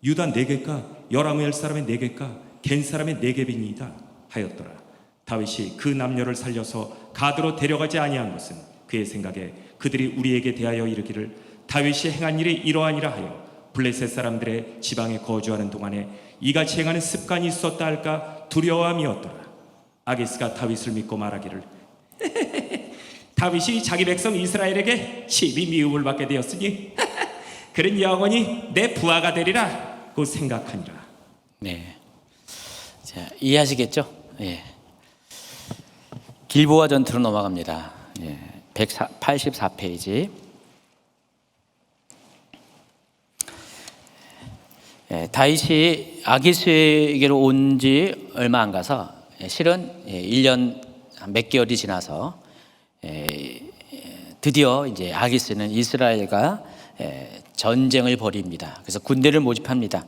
유다 네겝과 여라무엘 사람의 네겝과 겐 사람의 네겝이니이다 하였더라. 다윗이 그 남녀를 살려서 가드로 데려가지 아니한 것은 그의 생각에 그들이 우리에게 대하여 이르기를 다윗이 행한 일이 이러하니라 하여 블레셋 사람들의 지방에 거주하는 동안에 이같이 행하는 습관이 있었다 할까 두려워함이었더라. 아기스가 다윗을 믿고 말하기를 다윗이 자기 백성 이스라엘에게 심히 미움을 받게 되었으니 그는 영원히 내 부하가 되리라고 생각하니라. 네, 자, 이해하시겠죠? 예. 길보아 전투로 넘어갑니다. 184페이지. 다윗이 아기스에게로 온 지 얼마 안 가서 실은 1년 몇 개월이 지나서 드디어 이제 아기스는 이스라엘과 전쟁을 벌입니다. 그래서 군대를 모집합니다.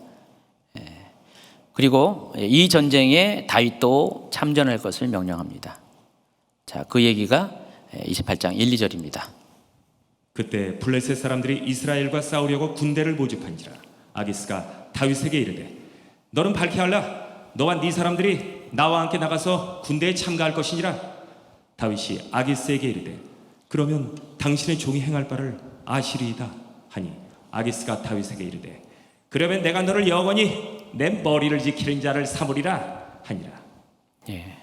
그리고 이 전쟁에 다윗도 참전할 것을 명령합니다. 자, 그 얘기가 28장 1, 2절입니다. 그때 블레셋 사람들이 이스라엘과 싸우려고 군대를 모집한지라. 아기스가 다윗에게 이르되 너는 밝게 하라. 너와 네 사람들이 나와 함께 나가서 군대에 참가할 것이니라. 다윗이 아기스에게 이르되 그러면 당신의 종이 행할 바를 아시리이다 하니 아기스가 다윗에게 이르되 그러면 내가 너를 영원히 내 머리를 지키는 자를 삼으리라 하니라. 예.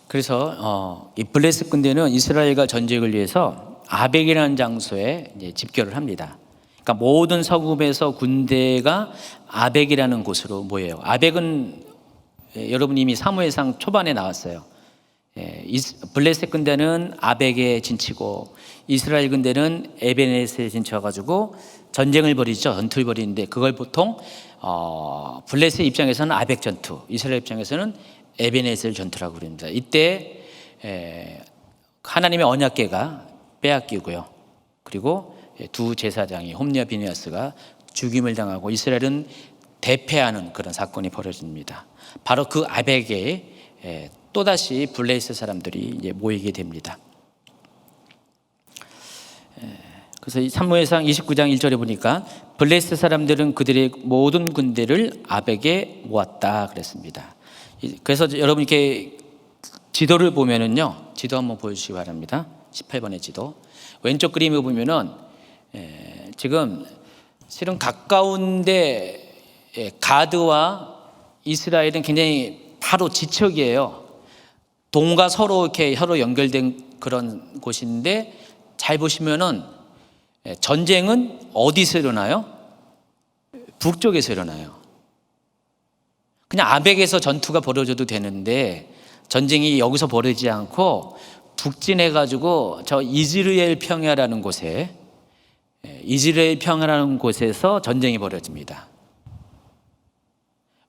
그래서 이 블레셋 군대는 이스라엘과 전쟁을 위해서 아벡이라는 장소에 이제 집결을 합니다. 그러니까 모든 서금에서 군대가 아벡이라는 곳으로 모여요. 아벡은 여러분 이미 사무엘상 초반에 나왔어요. 블레셋 군대는 아벡에 진치고 이스라엘 군대는 에베네스에 진쳐가지고 전쟁을 벌이죠. 전투를 벌이는데 그걸 보통 블레셋 입장에서는 아벡 전투, 이스라엘 입장에서는 에베네셀 전투라고 그럽니다. 이때 하나님의 언약궤가 빼앗기고요. 그리고 두 제사장이 홈리와 비느하스가 죽임을 당하고 이스라엘은 대패하는 그런 사건이 벌어집니다. 바로 그 아벡에 또다시 블레셋 사람들이 이제 모이게 됩니다. 그래서 이 사무엘상 29장 1절에 보니까 블레셋 사람들은 그들의 모든 군대를 아벡에 모았다 그랬습니다. 그래서 여러분 이렇게 지도를 보면은요, 지도 한번 보여주시기 바랍니다. 18번의 지도. 왼쪽 그림을 보면은 지금 실은 가까운데 가드와 이스라엘은 굉장히 바로 지척이에요. 동과 서로 이렇게 혀로 연결된 그런 곳인데 잘 보시면은 전쟁은 어디서 일어나요? 북쪽에서 일어나요. 그냥 아벡에서 전투가 벌어져도 되는데 전쟁이 여기서 벌어지지 않고 북진해 가지고 저 이스라엘 평야라는 곳에서 전쟁이 벌어집니다.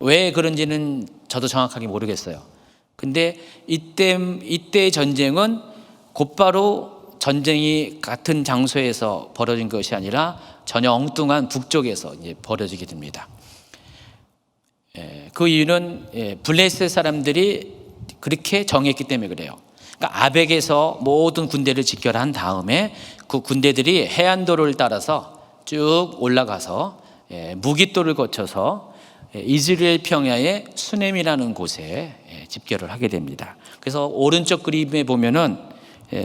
왜 그런지는 저도 정확하게 모르겠어요. 근데 이때 전쟁은 곧바로 전쟁이 같은 장소에서 벌어진 것이 아니라 전혀 엉뚱한 북쪽에서 이제 벌어지게 됩니다. 그 이유는 블레셋 사람들이 그렇게 정했기 때문에 그래요. 그러니까 아벡에서 모든 군대를 집결한 다음에 그 군대들이 해안도로를 따라서 쭉 올라가서 무깃도를 거쳐서 이스라엘 평야의 수넴이라는 곳에 집결을 하게 됩니다. 그래서 오른쪽 그림에 보면은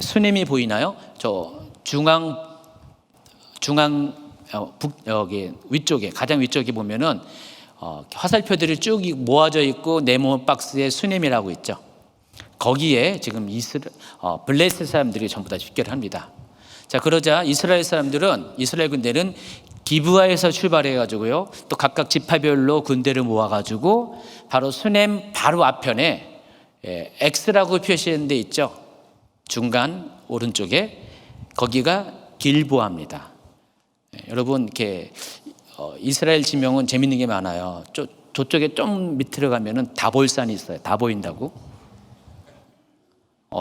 수넴이 보이나요? 저 여기 위쪽에 가장 위쪽에 보면은 화살표들이 쭉 모아져 있고 네모 박스에 수넴이라고 있죠. 거기에 지금 블레셋 사람들이 전부 다 집결을 합니다. 자, 그러자 이스라엘 군대는 기브아에서 출발해 가지고요. 또 각각 지파별로 군대를 모아 가지고 바로 수넴 바로 앞편에 X라고 표시한 데 있죠. 중간 오른쪽에 거기가 길보아입니다. 여러분 이렇게 이스라엘 지명은 재밌는 게 많아요. 저쪽에 좀 밑으로 가면은 다볼산이 있어요. 다 보인다고?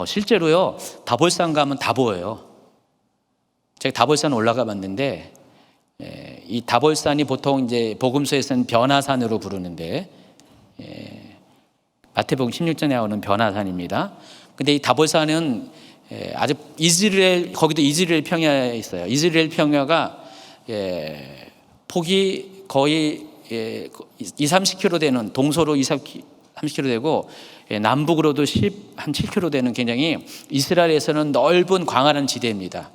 실제로요. 다볼산 가면 다 보여요. 제가 다볼산 올라가 봤는데 이 다볼산이 보통 이제 복음서에서는 변화산으로 부르는데 마태복음 16장에 나오는 변화산입니다. 근데 이 다볼산은 아주 거기도 이스라엘 평야에 있어요. 이스라엘 평야가 폭이 거의 20-30km 되는 동서로 20-30km 되고 남북으로도 한 7km 되는 굉장히 이스라엘에서는 넓은 광활한 지대입니다.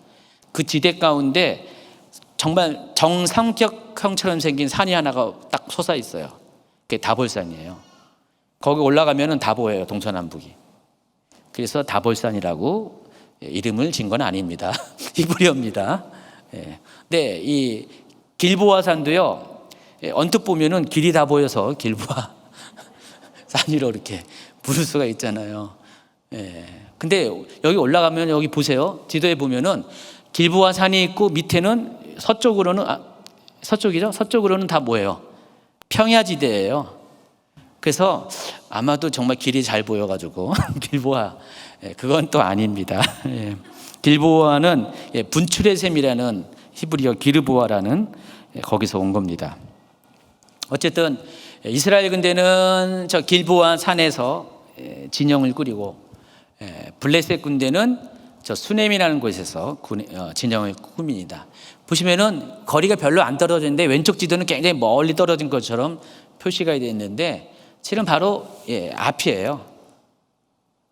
그 지대 가운데 정말 정삼각형처럼 생긴 산이 하나가 딱 솟아 있어요. 그게 다볼산이에요. 거기 올라가면은 다 보여요. 동서남북이. 그래서 다볼산이라고 이름을 진 건 아닙니다. 히브리어입니다. 네, 이 길보아 산도요. 언뜻 보면은 길이 다 보여서 길보아 산이로 이렇게 부를 수가 있잖아요. 근데 여기 올라가면 여기 보세요. 지도에 보면은 길보아 산이 있고 밑에는 서쪽으로는 다 뭐예요? 평야지대예요. 그래서 아마도 정말 길이 잘 보여가지고 길보아 그건 또 아닙니다. 길보아는 분출의 샘이라는 히브리어 기르보아라는 거기서 온 겁니다. 어쨌든 이스라엘 군대는 저 길보아 산에서 진영을 꾸리고 블레셋 군대는 저 수넴이라는 곳에서 진영을 꾸밉니다. 보시면은 거리가 별로 안 떨어지는데 왼쪽 지도는 굉장히 멀리 떨어진 것처럼 표시가 되어 있는데 실은 바로 앞이에요.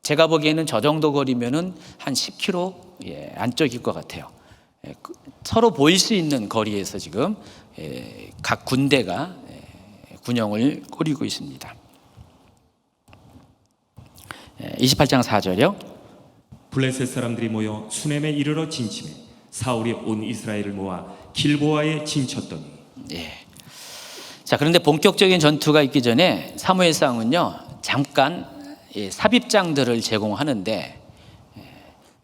제가 보기에는 저 정도 거리면은 한 10km 안쪽일 것 같아요. 서로 보일 수 있는 거리에서 지금 각 군대가 군영을 꾸리고 있습니다. 28장 4절이요. 블레셋 사람들이 모여 수넴에 이르러 진침해 사울이 온 이스라엘을 모아 길보아에 진쳤더니. 자, 그런데 본격적인 전투가 있기 전에 사무엘상은요 잠깐 삽입장들을 제공하는데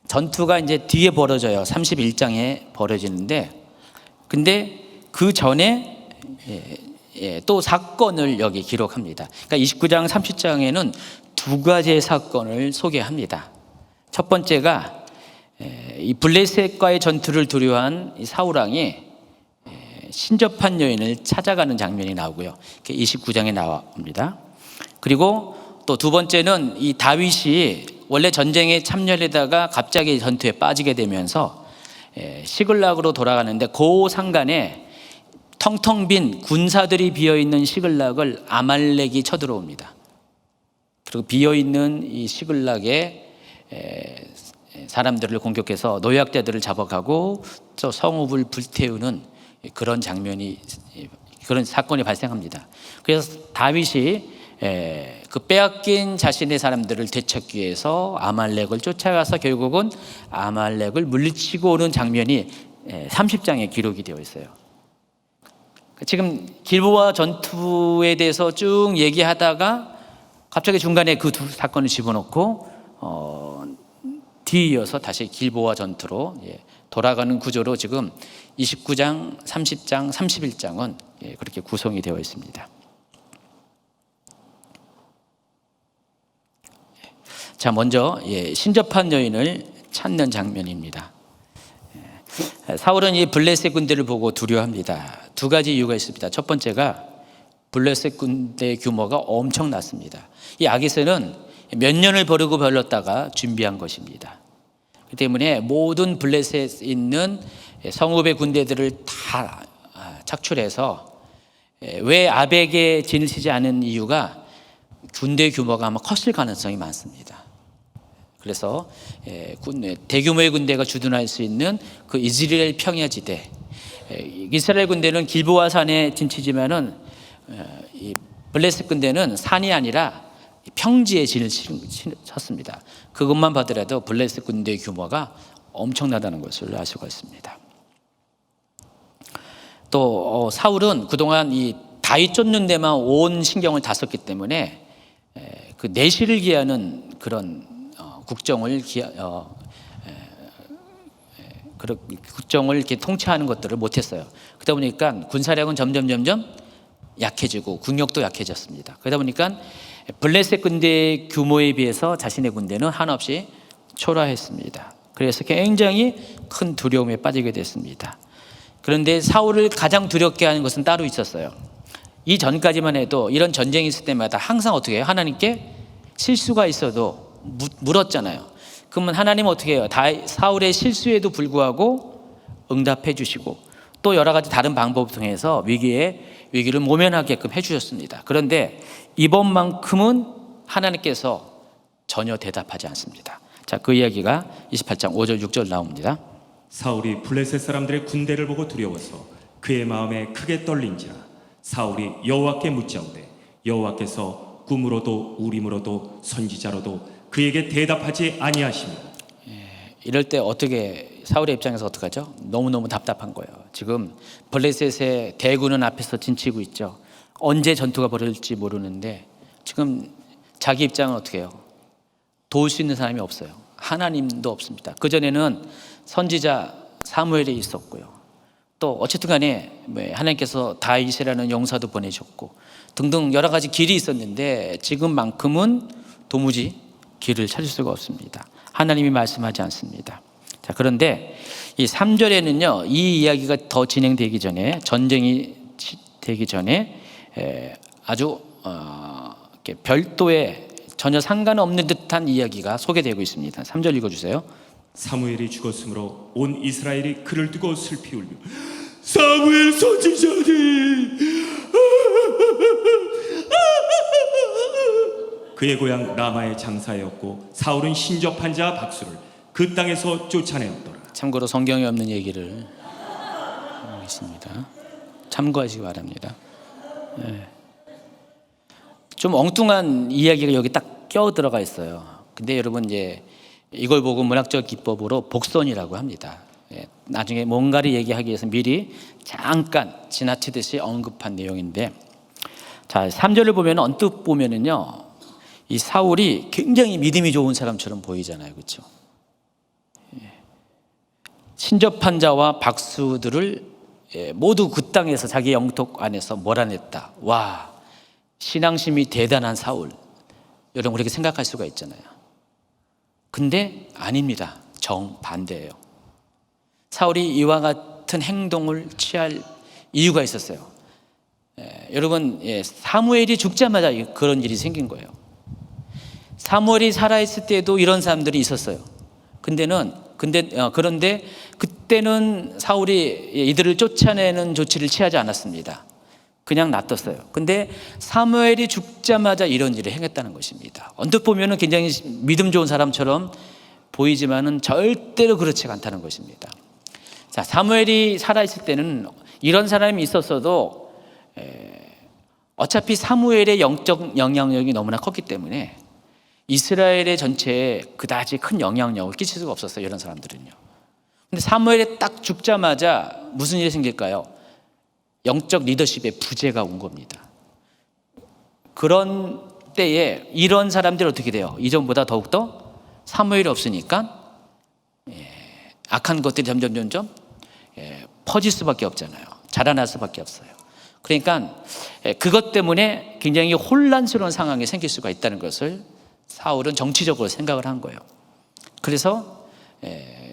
전투가 이제 뒤에 벌어져요. 31장에 벌어지는데 근데 그 전에 또 사건을 여기 기록합니다. 그러니까 29장 30장에는 두 가지의 사건을 소개합니다. 첫 번째가 이 블레셋과의 전투를 두려워한 이 사울왕이 신접한 여인을 찾아가는 장면이 나오고요. 29장에 나옵니다. 그리고 또 두 번째는 이 다윗이 원래 전쟁에 참여하다가 갑자기 전투에 빠지게 되면서 시글락으로 돌아가는데 그 상간에 텅텅 빈 군사들이 비어있는 시글락을 아말렉이 쳐들어옵니다. 그리고 비어있는 이 시글락에 사람들을 공격해서 노약자들을 잡아가고 또 성읍을 불태우는 그런 장면이, 그런 사건이 발생합니다. 그래서 다윗이 그 빼앗긴 자신의 사람들을 되찾기 위해서 아말렉을 쫓아가서 결국은 아말렉을 물리치고 오는 장면이 30장에 기록이 되어 있어요. 지금 길보아 전투에 대해서 쭉 얘기하다가 갑자기 중간에 그 두 사건을 집어넣고 뒤이어서 다시 길보아 전투로 돌아가는 구조로 지금 29장, 30장, 31장은 그렇게 구성이 되어 있습니다. 자, 먼저 신접한 여인을 찾는 장면입니다. 사울은 이 블레셋 군대를 보고 두려워합니다. 두 가지 이유가 있습니다. 첫 번째가 블레셋 군대 규모가 엄청났습니다. 이 아기새는 몇 년을 버리고 벌렀다가 준비한 것입니다. 그 때문에 모든 블레셋에 있는 성읍의 군대들을 다 착출해서, 왜 아벡에 진을 치지 않은 이유가 군대 규모가 아마 컸을 가능성이 많습니다. 그래서 대규모의 군대가 주둔할 수 있는 그 이스라엘 평야지대, 이스라엘 군대는 길보아 산에 진치지만은 이 블레셋 군대는 산이 아니라 평지에 진을 쳤습니다. 그것만 봐더라도 블레셋 군대의 규모가 엄청나다는 것을 알 수가 있습니다. 또 사울은 그동안 이 다윗 쫓는 데만 온 신경을 다 썼기 때문에 그 내실을 기하는 그런 국정을 국정을 이렇게 통치하는 것들을 못했어요. 그러다 보니까 군사력은 점점 약해지고 군력도 약해졌습니다. 그러다 보니까 블레셋 군대 규모에 비해서 자신의 군대는 한없이 초라했습니다. 그래서 굉장히 큰 두려움에 빠지게 됐습니다. 그런데 사울을 가장 두렵게 하는 것은 따로 있었어요. 이 전까지만 해도 이런 전쟁이 있을 때마다 항상 어떻게 해요? 하나님께 실수가 있어도 물었잖아요. 그러면 하나님은 어떻게 해요? 사울의 실수에도 불구하고 응답해 주시고 또 여러 가지 다른 방법을 통해서 위기를 모면하게끔 해주셨습니다. 그런데 이번만큼은 하나님께서 전혀 대답하지 않습니다. 자, 그 이야기가 28장 5절 6절 나옵니다. 사울이 블레셋 사람들의 군대를 보고 두려워서 그의 마음에 크게 떨린지라 사울이 여호와께 묻자오되 여호와께서 꿈으로도 우림으로도 선지자로도 그에게 대답하지 아니하시며. 이럴 때 어떻게, 사울의 입장에서 어떡하죠? 너무너무 답답한 거예요. 지금 블레셋의 대군은 앞에서 진치고 있죠. 언제 전투가 벌어질지 모르는데 지금 자기 입장은 어떻게 해요? 도울 수 있는 사람이 없어요. 하나님도 없습니다. 그전에는 선지자 사무엘이 있었고요. 또 어쨌든 간에 하나님께서 다윗이라는 용사도 보내셨고 등등 여러 가지 길이 있었는데 지금만큼은 도무지 길을 찾을 수가 없습니다. 하나님이 말씀하지 않습니다. 자, 그런데 이 3절에는요, 이 이야기가 더 진행되기 전에, 전쟁이 되기 전에 아주 이렇게 별도의 전혀 상관없는 듯한 이야기가 소개되고 있습니다. 3절 읽어주세요. 사무엘이 죽었으므로 온 이스라엘이 그를 두고 슬피 울며 사무엘 선지자니 그의 고향 라마의 장사였고 사울은 신접한 자 박수를 그 땅에서 쫓아내었더라. 참고로 성경에 없는 얘기를 하고 있습니다. 참고하시기 바랍니다. 좀 엉뚱한 이야기가 여기 딱 껴 들어가 있어요. 근데 여러분 이제 이걸 보고 문학적 기법으로 복선이라고 합니다. 나중에 뭔가를 얘기하기 위해서 미리 잠깐 지나치듯이 언급한 내용인데, 자 3절을 보면 언뜻 보면은요, 이 사울이 굉장히 믿음이 좋은 사람처럼 보이잖아요, 그렇죠? 신접한 자와 박수들을 모두 그 땅에서 자기 영토 안에서 몰아냈다. 와, 신앙심이 대단한 사울. 여러분 그렇게 생각할 수가 있잖아요. 근데 아닙니다. 정반대예요. 사울이 이와 같은 행동을 취할 이유가 있었어요. 여러분, 사무엘이 죽자마자 그런 일이 생긴 거예요. 사무엘이 살아있을 때도 이런 사람들이 있었어요. 그런데 그때는 사울이 이들을 쫓아내는 조치를 취하지 않았습니다. 그냥 놔뒀어요. 근데 사무엘이 죽자마자 이런 일을 행했다는 것입니다. 언뜻 보면은 굉장히 믿음 좋은 사람처럼 보이지만은 절대로 그렇지 않다는 것입니다. 자, 사무엘이 살아있을 때는 이런 사람이 있었어도 어차피 사무엘의 영적 영향력이 너무나 컸기 때문에 이스라엘의 전체에 그다지 큰 영향력을 끼칠 수가 없었어요. 이런 사람들은요. 근데 사무엘이 딱 죽자마자 무슨 일이 생길까요? 영적 리더십의 부재가 온 겁니다. 그런 때에 이런 사람들이 어떻게 돼요? 이전보다 더욱더 사무엘이 없으니까 악한 것들이 점점 퍼질 수밖에 없잖아요. 자라날 수밖에 없어요. 그러니까 그것 때문에 굉장히 혼란스러운 상황이 생길 수가 있다는 것을 사울은 정치적으로 생각을 한 거예요. 그래서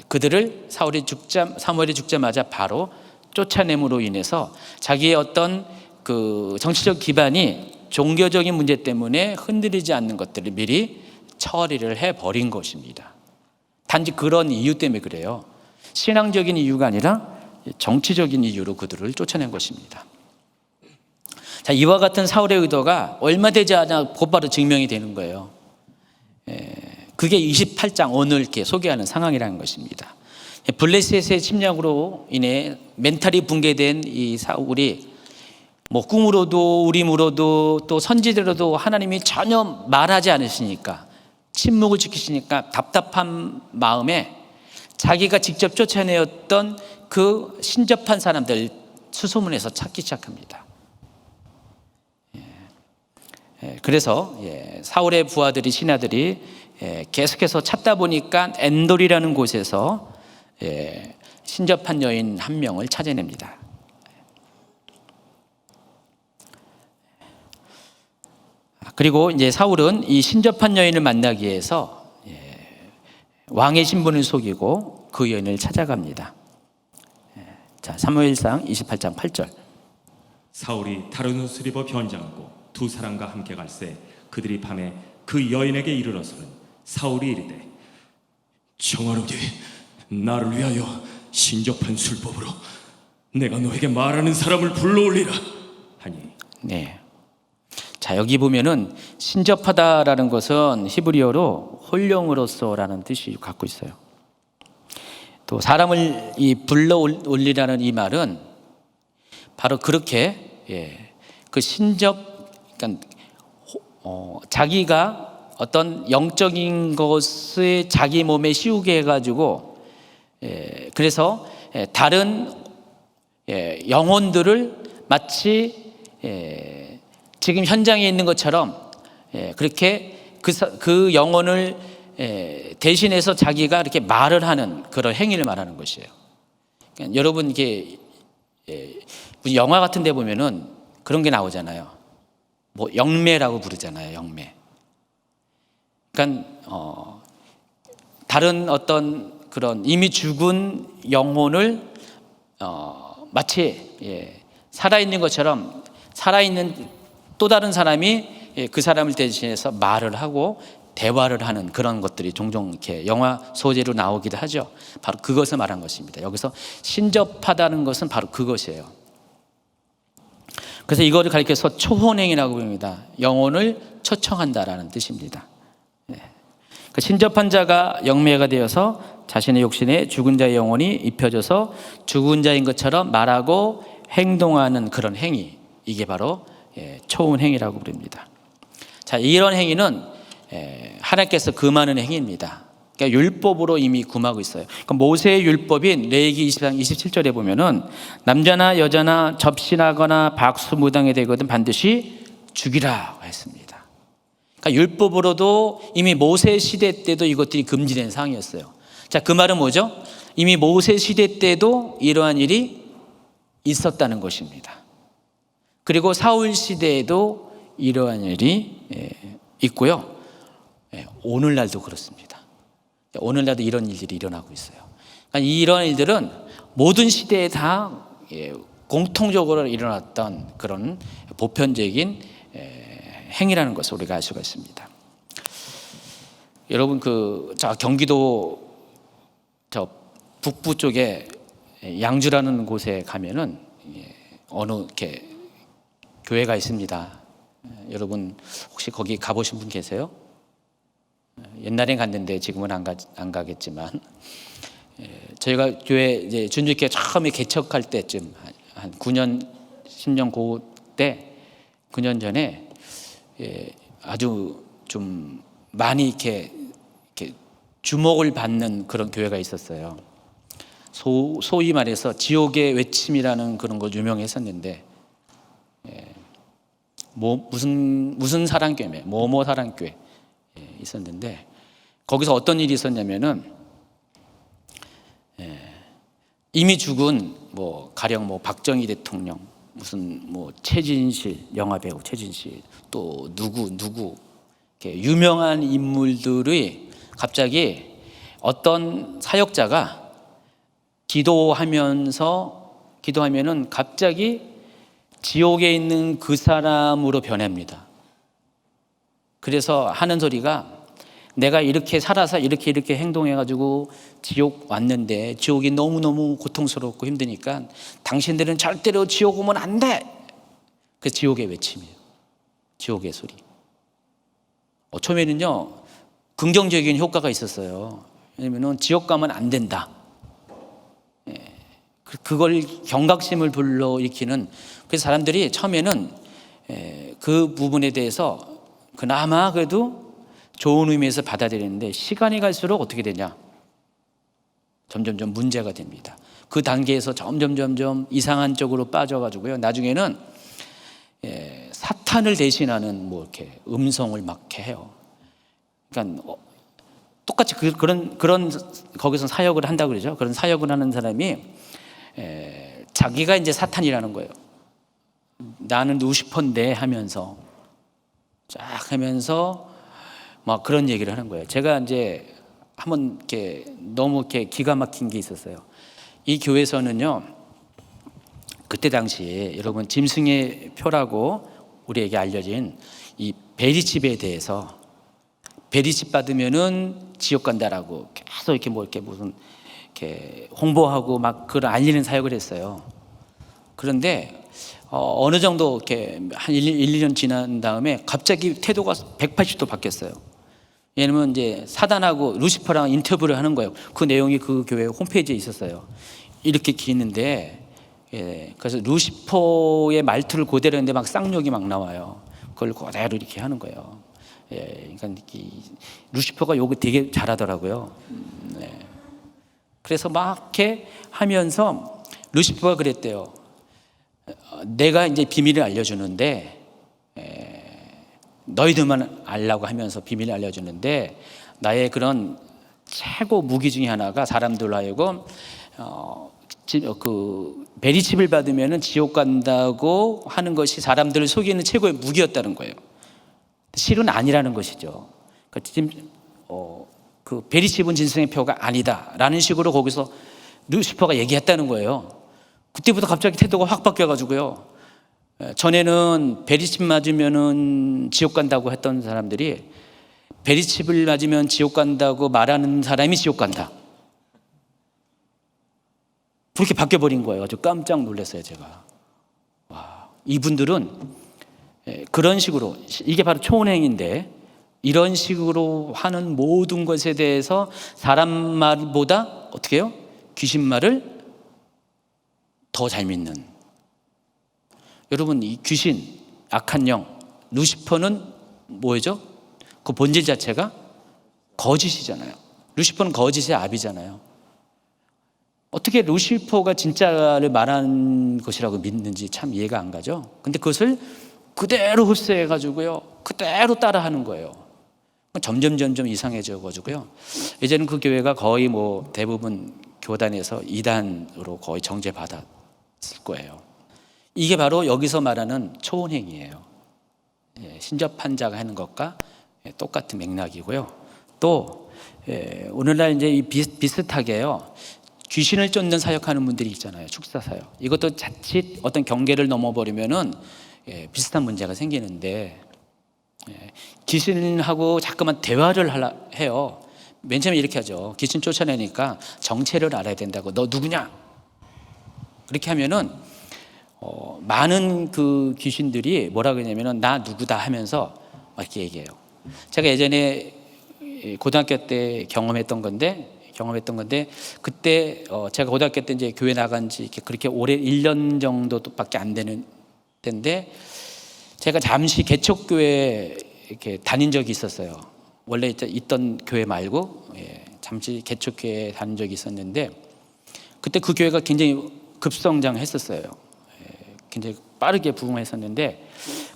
그들을 사무엘이 죽자마자 바로 쫓아냄으로 인해서 자기의 어떤 그 정치적 기반이 종교적인 문제 때문에 흔들리지 않는 것들을 미리 처리를 해버린 것입니다. 단지 그런 이유 때문에 그래요. 신앙적인 이유가 아니라 정치적인 이유로 그들을 쫓아낸 것입니다. 자, 이와 같은 사울의 의도가 얼마 되지 않아 곧바로 증명이 되는 거예요. 그게 28장 오늘 이렇게 소개하는 상황이라는 것입니다. 블레셋의 침략으로 인해 멘탈이 붕괴된 이 사울이 꿈으로도 우림으로도 또 선지대로도 하나님이 전혀 말하지 않으시니까 침묵을 지키시니까 답답한 마음에 자기가 직접 쫓아내었던 그 신접한 사람들 수소문해서 찾기 시작합니다. 그래서 사울의 부하들이 신하들이 계속해서 찾다 보니까 엔돌이라는 곳에서 신접한 여인 한 명을 찾아냅니다. 그리고 이제 사울은 이 신접한 여인을 만나기 위해서 왕의 신분을 속이고 그 여인을 찾아갑니다. 자, 사무엘상 28장 8절. 사울이 다른 옷을 입어 변장하고 두 사람과 함께 갈새 그들이 밤에 그 여인에게 이르러서는 사울이 이르되 청하노니 나를 위하여 신접한 술법으로 내가 너에게 말하는 사람을 불러올리라 하니. 네. 자, 여기 보면은 신접하다라는 것은 히브리어로 홀령으로서라는 뜻이 갖고 있어요. 또 사람을 불러올리라는 이 말은 바로 그렇게 그 그러니까 자기가 어떤 영적인 것을 자기 몸에 씌우게 해가지고 그래서 다른 영혼들을 마치 지금 현장에 있는 것처럼 그렇게 그 영혼을 대신해서 자기가 이렇게 말을 하는 그런 행위를 말하는 것이에요. 그러니까 여러분 이게 영화 같은 데 보면은 그런 게 나오잖아요. 영매라고 부르잖아요. 영매. 그러니까 다른 어떤 그런 이미 죽은 영혼을 마치 살아있는 것처럼 살아있는 또 다른 사람이 그 사람을 대신해서 말을 하고 대화를 하는 그런 것들이 종종 이렇게 영화 소재로 나오기도 하죠. 바로 그것을 말한 것입니다. 여기서 신접하다는 것은 바로 그것이에요. 그래서 이거를 가리켜서 초혼행이라고 부릅니다. 영혼을 초청한다라는 뜻입니다. 그 신접한 자가 영매가 되어서 자신의 욕심에 죽은 자의 영혼이 입혀져서 죽은 자인 것처럼 말하고 행동하는 그런 행위, 이게 바로 초혼행이라고 부릅니다. 자, 이런 행위는 하나님께서 금하는 행위입니다. 그러니까 율법으로 이미 금하고 있어요. 그러니까 모세의 율법인 레위기 20장 27절에 보면은 남자나 여자나 접신하거나 박수무당이 되거든 반드시 죽이라 했습니다. 그러니까 율법으로도 이미 모세 시대 때도 이것들이 금지된 사항이었어요. 자, 그 말은 뭐죠? 이미 모세 시대 때도 이러한 일이 있었다는 것입니다. 그리고 사울 시대에도 이러한 일이 있고요. 오늘날도 그렇습니다. 오늘날도 이런 일들이 일어나고 있어요. 그러니까 이런 일들은 모든 시대에 다 공통적으로 일어났던 그런 보편적인 행위라는 것을 우리가 알 수가 있습니다. 여러분 경기도 저 북부 쪽에 양주라는 곳에 가면은 어느 이렇게 교회가 있습니다. 여러분 혹시 거기 가보신 분 계세요? 옛날엔 갔는데 지금은 안 가겠지만 저희가 교회 이제 준주교회 처음에 개척할 때쯤 한 9년 10년 그때 9년 전에 아주 좀 많이 이렇게 주목을 받는 그런 교회가 있었어요. 소위 말해서 지옥의 외침이라는 그런 거 유명했었는데, 무슨 사랑교회, 뭐뭐 사랑교회 있었는데, 거기서 어떤 일이 있었냐면은 이미 죽은 가령 박정희 대통령, 무슨 최진실, 영화배우 최진실, 또 누구 이렇게 유명한 인물들이 갑자기 어떤 사역자가 기도하면은 갑자기 지옥에 있는 그 사람으로 변합니다. 그래서 하는 소리가, 내가 이렇게 살아서 이렇게 행동해가지고 지옥 왔는데 지옥이 너무너무 고통스럽고 힘드니까 당신들은 절대로 지옥 오면 안 돼. 그 지옥의 외침이에요. 지옥의 소리. 처음에는요 긍정적인 효과가 있었어요. 왜냐면은 지옥 가면 안 된다. 그걸 경각심을 불러일으키는, 그래서 사람들이 처음에는 그 부분에 대해서 그나마 그래도 좋은 의미에서 받아들이는데, 시간이 갈수록 어떻게 되냐, 점점점 문제가 됩니다. 그 단계에서 점점 이상한 쪽으로 빠져가지고요, 나중에는 사탄을 대신하는 이렇게 음성을 막 이렇게 해요. 그러니까 똑같이 그런 거기서 사역을 한다고 그러죠. 그런 사역을 하는 사람이 자기가 이제 사탄이라는 거예요. 나는 루시퍼인데 하면서 쫙 하면서 막 그런 얘기를 하는 거예요. 제가 이제 한번 너무 기가 막힌 게 있었어요. 이 교회에서는요, 그때 당시에 여러분 짐승의 표라고 우리에게 알려진 이 베리칩에 대해서, 베리칩 받으면은 지옥 간다라고 계속 이렇게 무슨 이렇게 홍보하고 막 그걸 알리는 사역을 했어요. 그런데 어느 정도 이렇게 한 1-2년 지난 다음에 갑자기 태도가 180도 바뀌었어요. 왜냐면 이제 사단하고 루시퍼랑 인터뷰를 하는 거예요. 그 내용이 그 교회 홈페이지에 있었어요. 이렇게 기는데, 그래서 루시퍼의 말투를 그대로 했는데 막 쌍욕이 막 나와요. 그걸 그대로 이렇게 하는 거예요. 그러니까 루시퍼가 욕을 되게 잘하더라고요. 그래서 막 이렇게 하면서 루시퍼가 그랬대요. 내가 이제 비밀을 알려주는데, 너희들만 알라고 하면서 비밀을 알려주는데, 나의 그런 최고 무기 중에 하나가 사람들로 하여금 그 베리칩을 받으면 지옥 간다고 하는 것이 사람들을 속이는 최고의 무기였다는 거예요. 실은 아니라는 것이죠. 그 베리칩은 진승의 표가 아니다라는 식으로 거기서 루시퍼가 얘기했다는 거예요. 그때부터 갑자기 태도가 확 바뀌어가지고요, 전에는 베리칩 맞으면은 지옥 간다고 했던 사람들이 베리칩을 맞으면 지옥 간다고 말하는 사람이 지옥 간다, 그렇게 바뀌어버린 거예요. 아주 깜짝 놀랐어요, 제가. 와, 이분들은 그런 식으로, 이게 바로 초혼행인데, 이런 식으로 하는 모든 것에 대해서 사람 말보다 어떻게 해요? 귀신 말을 더 잘 믿는. 여러분, 이 귀신, 악한 영, 루시퍼는 뭐죠? 그 본질 자체가 거짓이잖아요. 루시퍼는 거짓의 압이잖아요. 어떻게 루시퍼가 진짜를 말하는 것이라고 믿는지 참 이해가 안 가죠. 근데 그것을 그대로 흡수해가지고요, 그대로 따라하는 거예요. 점점 이상해져 가지고요, 이제는 그 교회가 거의 대부분 교단에서 이단으로 거의 정죄받았을 거예요. 이게 바로 여기서 말하는 초혼행이에요. 신접한 자가 하는 것과 똑같은 맥락이고요. 또 오늘날 이제 비슷하게요, 귀신을 쫓는 사역하는 분들이 있잖아요. 축사 사역. 이것도 자칫 어떤 경계를 넘어버리면은 비슷한 문제가 생기는데, 귀신하고 자꾸만 대화를 해요. 맨 처음에 이렇게 하죠. 귀신 쫓아내니까 정체를 알아야 된다고. 너 누구냐? 그렇게 하면은 많은 그 귀신들이 뭐라 그러냐면은 나 누구다 하면서 막 이렇게 얘기해요. 제가 예전에 고등학교 때 경험했던 건데, 경험했던 건데, 그때 제가 고등학교 때 이제 교회 나간 지 그렇게 오래 1년 정도밖에 안 되는 때인데, 제가 잠시 개척교회 이렇게 다닌 적이 있었어요. 원래 있던 교회 말고 잠시 개척교회 다닌 적이 있었는데, 그때 그 교회가 굉장히 급성장했었어요. 굉장히 빠르게 부흥했었는데,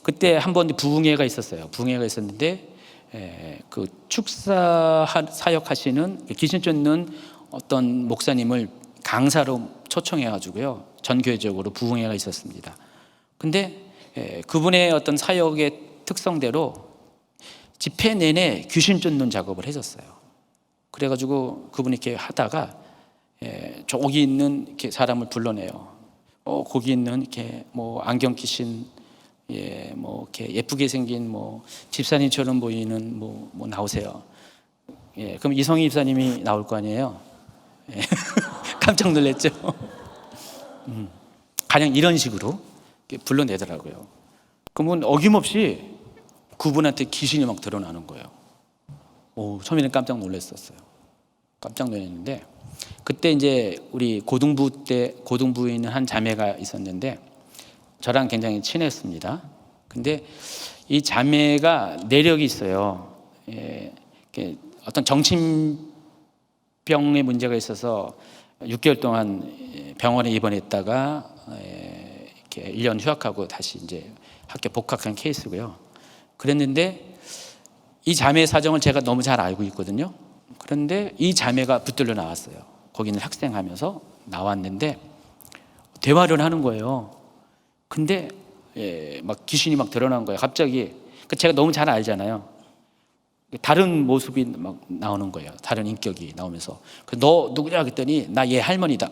그때 한 번 부흥회가 있었어요. 부흥회가 있었는데 그 축사 사역하시는 귀신 쫓는 어떤 목사님을 강사로 초청해가지고요, 전교회적으로 부흥회가 있었습니다. 근데 그분의 어떤 사역의 특성대로 집회 내내 귀신 쫓는 작업을 해줬어요. 그래가지고 그분이 이렇게 하다가 저기 있는 이렇게 사람을 불러내요. 거기 있는 이렇게 뭐 안경 끼신 뭐 이렇게 예쁘게 생긴 뭐 집사님처럼 보이는 뭐 나오세요. 그럼 이성희 집사님이 나올 거 아니에요. 깜짝 놀랐죠. 가령 이런 식으로 불러내더라고요. 그러면 어김없이 그분한테 귀신이 막 드러나는 거예요. 처음에는 깜짝 놀랐었어요. 깜짝 놀랐는데, 그때 이제 우리 고등부에 있는 한 자매가 있었는데 저랑 굉장히 친했습니다. 근데 이 자매가 내력이 있어요. 어떤 정신병의 문제가 있어서 6개월 동안 병원에 입원했다가 이렇게 1년 휴학하고 다시 이제 학교 복학한 케이스고요. 그랬는데 이 자매의 사정을 제가 너무 잘 알고 있거든요. 그런데 이 자매가 붙들려 나왔어요. 거기는 학생하면서 나왔는데 대화를 하는 거예요. 근데 막 귀신이 막 드러난 거예요. 갑자기. 제가 너무 잘 알잖아요. 다른 모습이 막 나오는 거예요. 다른 인격이 나오면서. 너 누구냐 그랬더니 나 얘 할머니다.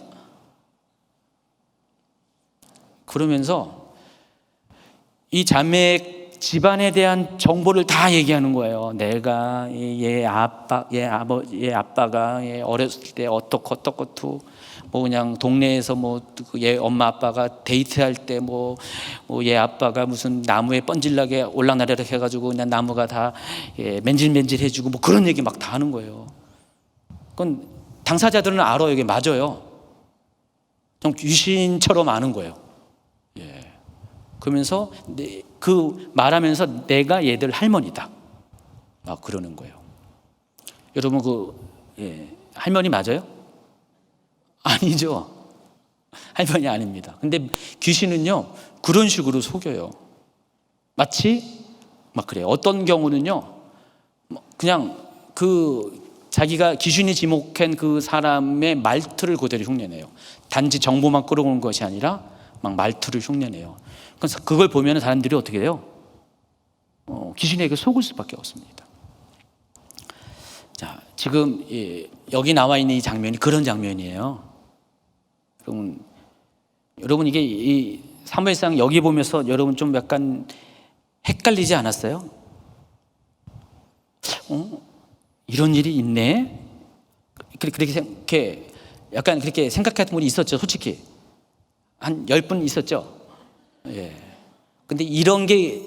그러면서 이 자매 집안에 대한 정보를 다 얘기하는 거예요. 내가 얘 아빠가 얘 어렸을 때 어떻고 뭐 그냥 동네에서 뭐 얘 엄마 아빠가 데이트할 때 뭐 얘 아빠가 무슨 나무에 뻔질나게 올락내리락 해가지고 그냥 나무가 다 맨질맨질해지고 뭐 그런 얘기 막 다 하는 거예요. 그건 당사자들은 알아요. 이게 맞아요. 좀 귀신처럼 아는 거예요. 그러면서 그 말하면서 내가 얘들 할머니다 막 그러는 거예요. 여러분 할머니 맞아요? 아니죠. 할머니 아닙니다. 근데 귀신은요 그런 식으로 속여요. 마치 막 그래요. 어떤 경우는요 그냥 자기가 귀신이 지목한 그 사람의 말투를 그대로 흉내내요. 단지 정보만 끌어오는 것이 아니라 막 말투를 흉내내요. 그래서 그걸 보면 사람들이 어떻게 돼요? 귀신에게 속을 수밖에 없습니다. 자, 지금 여기 나와 있는 이 장면이 그런 장면이에요. 여러분 이게 이 사무엘상 여기 보면서 여러분 좀 약간 헷갈리지 않았어요? 이런 일이 있네? 그렇게 약간 그렇게 생각했던 분이 있었죠, 솔직히. 한 10분 있었죠. 근데 이런 게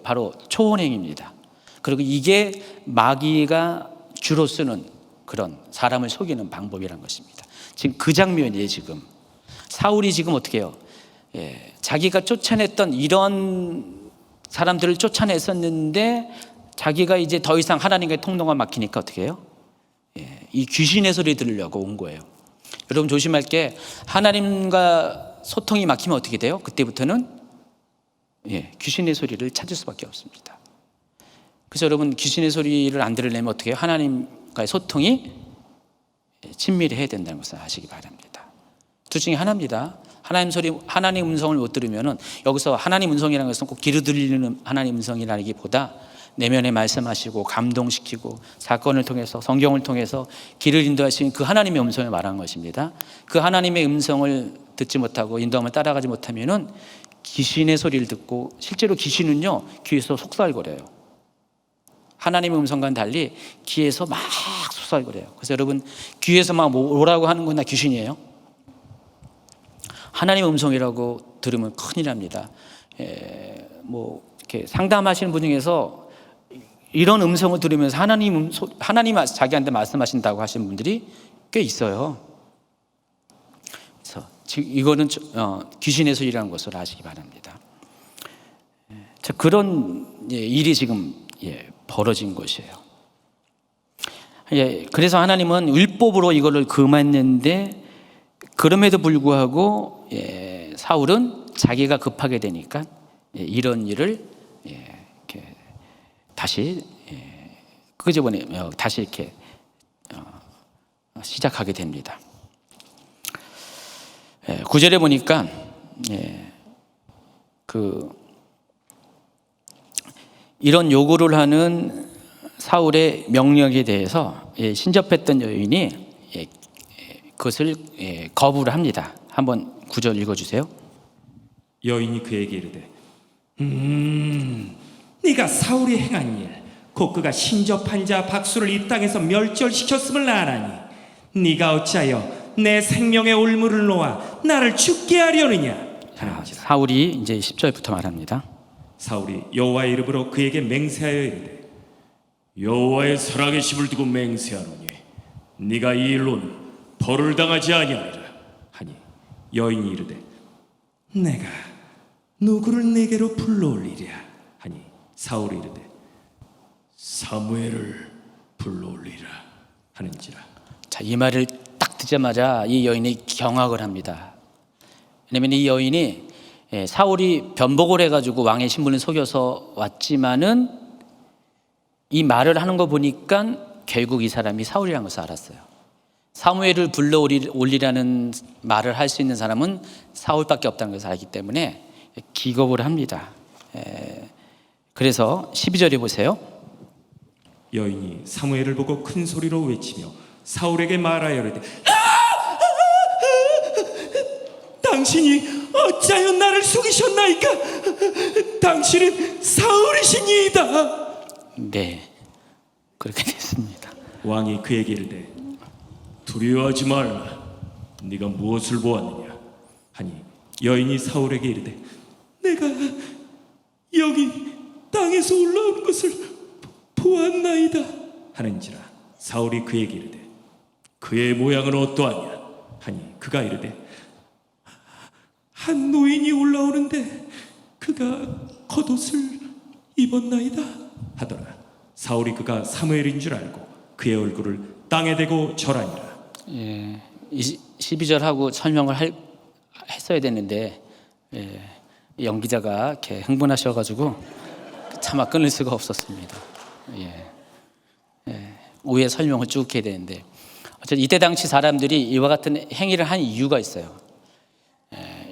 바로 초혼행입니다. 그리고 이게 마귀가 주로 쓰는 그런 사람을 속이는 방법이란 것입니다. 지금 그 장면이에요. 지금 사울이 지금 어떻게 해요? 자기가 쫓아냈던 이런 사람들을 쫓아냈었는데 자기가 이제 더 이상 하나님과의 통로가 막히니까 어떻게 해요? 이 귀신의 소리 들으려고 온 거예요. 여러분 조심할 게, 하나님과 소통이 막히면 어떻게 돼요? 그때부터는 귀신의 소리를 찾을 수밖에 없습니다. 그래서 여러분 귀신의 소리를 안 들으려면 어떻게 해요? 하나님과의 소통이 친밀해야 된다는 것을 아시기 바랍니다. 둘 중에 하나입니다. 하나님 음성을 못 들으면은, 여기서 하나님 음성이라는 것은 꼭 귀로 들리는 하나님 음성이라기보다 내면에 말씀하시고 감동시키고 사건을 통해서 성경을 통해서 길을 인도하신 그 하나님의 음성을 말하는 것입니다. 그 하나님의 음성을 듣지 못하고 인도함을 따라가지 못하면은 귀신의 소리를 듣고, 실제로 귀신은요 귀에서 속살거려요. 하나님의 음성과는 달리 귀에서 막 속살거려요. 그래서 여러분 귀에서 막 뭐라고 하는 건 다 귀신이에요. 하나님의 음성이라고 들으면 큰일 납니다. 뭐 이렇게 상담하시는 분 중에서 이런 음성을 들으면서 하나님이 자기한테 말씀하신다고 하시는 분들이 꽤 있어요. 그래서 지금 이거는 귀신의 소리라는 것을 아시기 바랍니다. 자, 그런 일이 지금 벌어진 것이에요. 그래서 하나님은 율법으로 이거를 금했는데, 그럼에도 불구하고 사울은 자기가 급하게 되니까 이런 일을 이렇게 다시 끄집어내 다시 이렇게 시작하게 됩니다. 9절에 보니까 이런 요구를 하는 사울의 명령에 대해서 신접했던 여인이 그것을 거부를 합니다. 한번 9절 읽어주세요. 여인이 그에게 이르되 네가 사울이 행한 일 곧 그가 신접한 자 박수를 이 땅에서 멸절시켰음을 아나니 네가 어찌하여 내 생명의 올무를 놓아 나를 죽게 하려느냐. 사울이 이제 10절부터 말합니다. 사울이 여호와의 이름으로 그에게 맹세하여 이르되 여호와의 살아계심을 두고 맹세하노니 네가 이 일로는 벌을 당하지 아니하리라 하니 여인이 이르되 내가 누구를 내게로 불러올리랴 하니 사울이 이르되 사무엘을 불러올리라 하는지라. 자, 이 말을 딱 듣자마자 이 여인이 경악을 합니다. 왜냐하면 이 여인이 사울이 변복을 해가지고 왕의 신분을 속여서 왔지만은 이 말을 하는 거 보니까 결국 이 사람이 사울이라는 것을 알았어요. 사무엘을 불러올리라는 말을 할 수 있는 사람은 사울밖에 없다는 것을 알기 때문에 기겁을 합니다. 그래서 12절에 보세요. 여인이 사무엘을 보고 큰 소리로 외치며 사울에게 말하여 이르되 당신이 어찌하여 나를 속이셨나이까? 당신은 사울이시니이다. 네, 그렇게 됐습니다. 왕이 그에게 이르되 두려워하지 말라. 네가 무엇을 보았느냐 하니 여인이 사울에게 이르되 내가 여기 땅에서 올라온 것을 보았나이다 하는지라. 사울이 그에게 이르되 그의 모양은 어떠하냐 하니 그가 이르되 한 노인이 올라오는데 그가 겉옷을 입었나이다 하더라. 사울이 그가 사무엘인 줄 알고 그의 얼굴을 땅에 대고 절하니라. 12절하고 설명을 했어야 되는데 연기자가 이렇게 흥분하셔가지고 차마 끊을 수가 없었습니다. 오해 설명을 쭉 해야 되는데, 어쨌든 이때 당시 사람들이 이와 같은 행위를 한 이유가 있어요.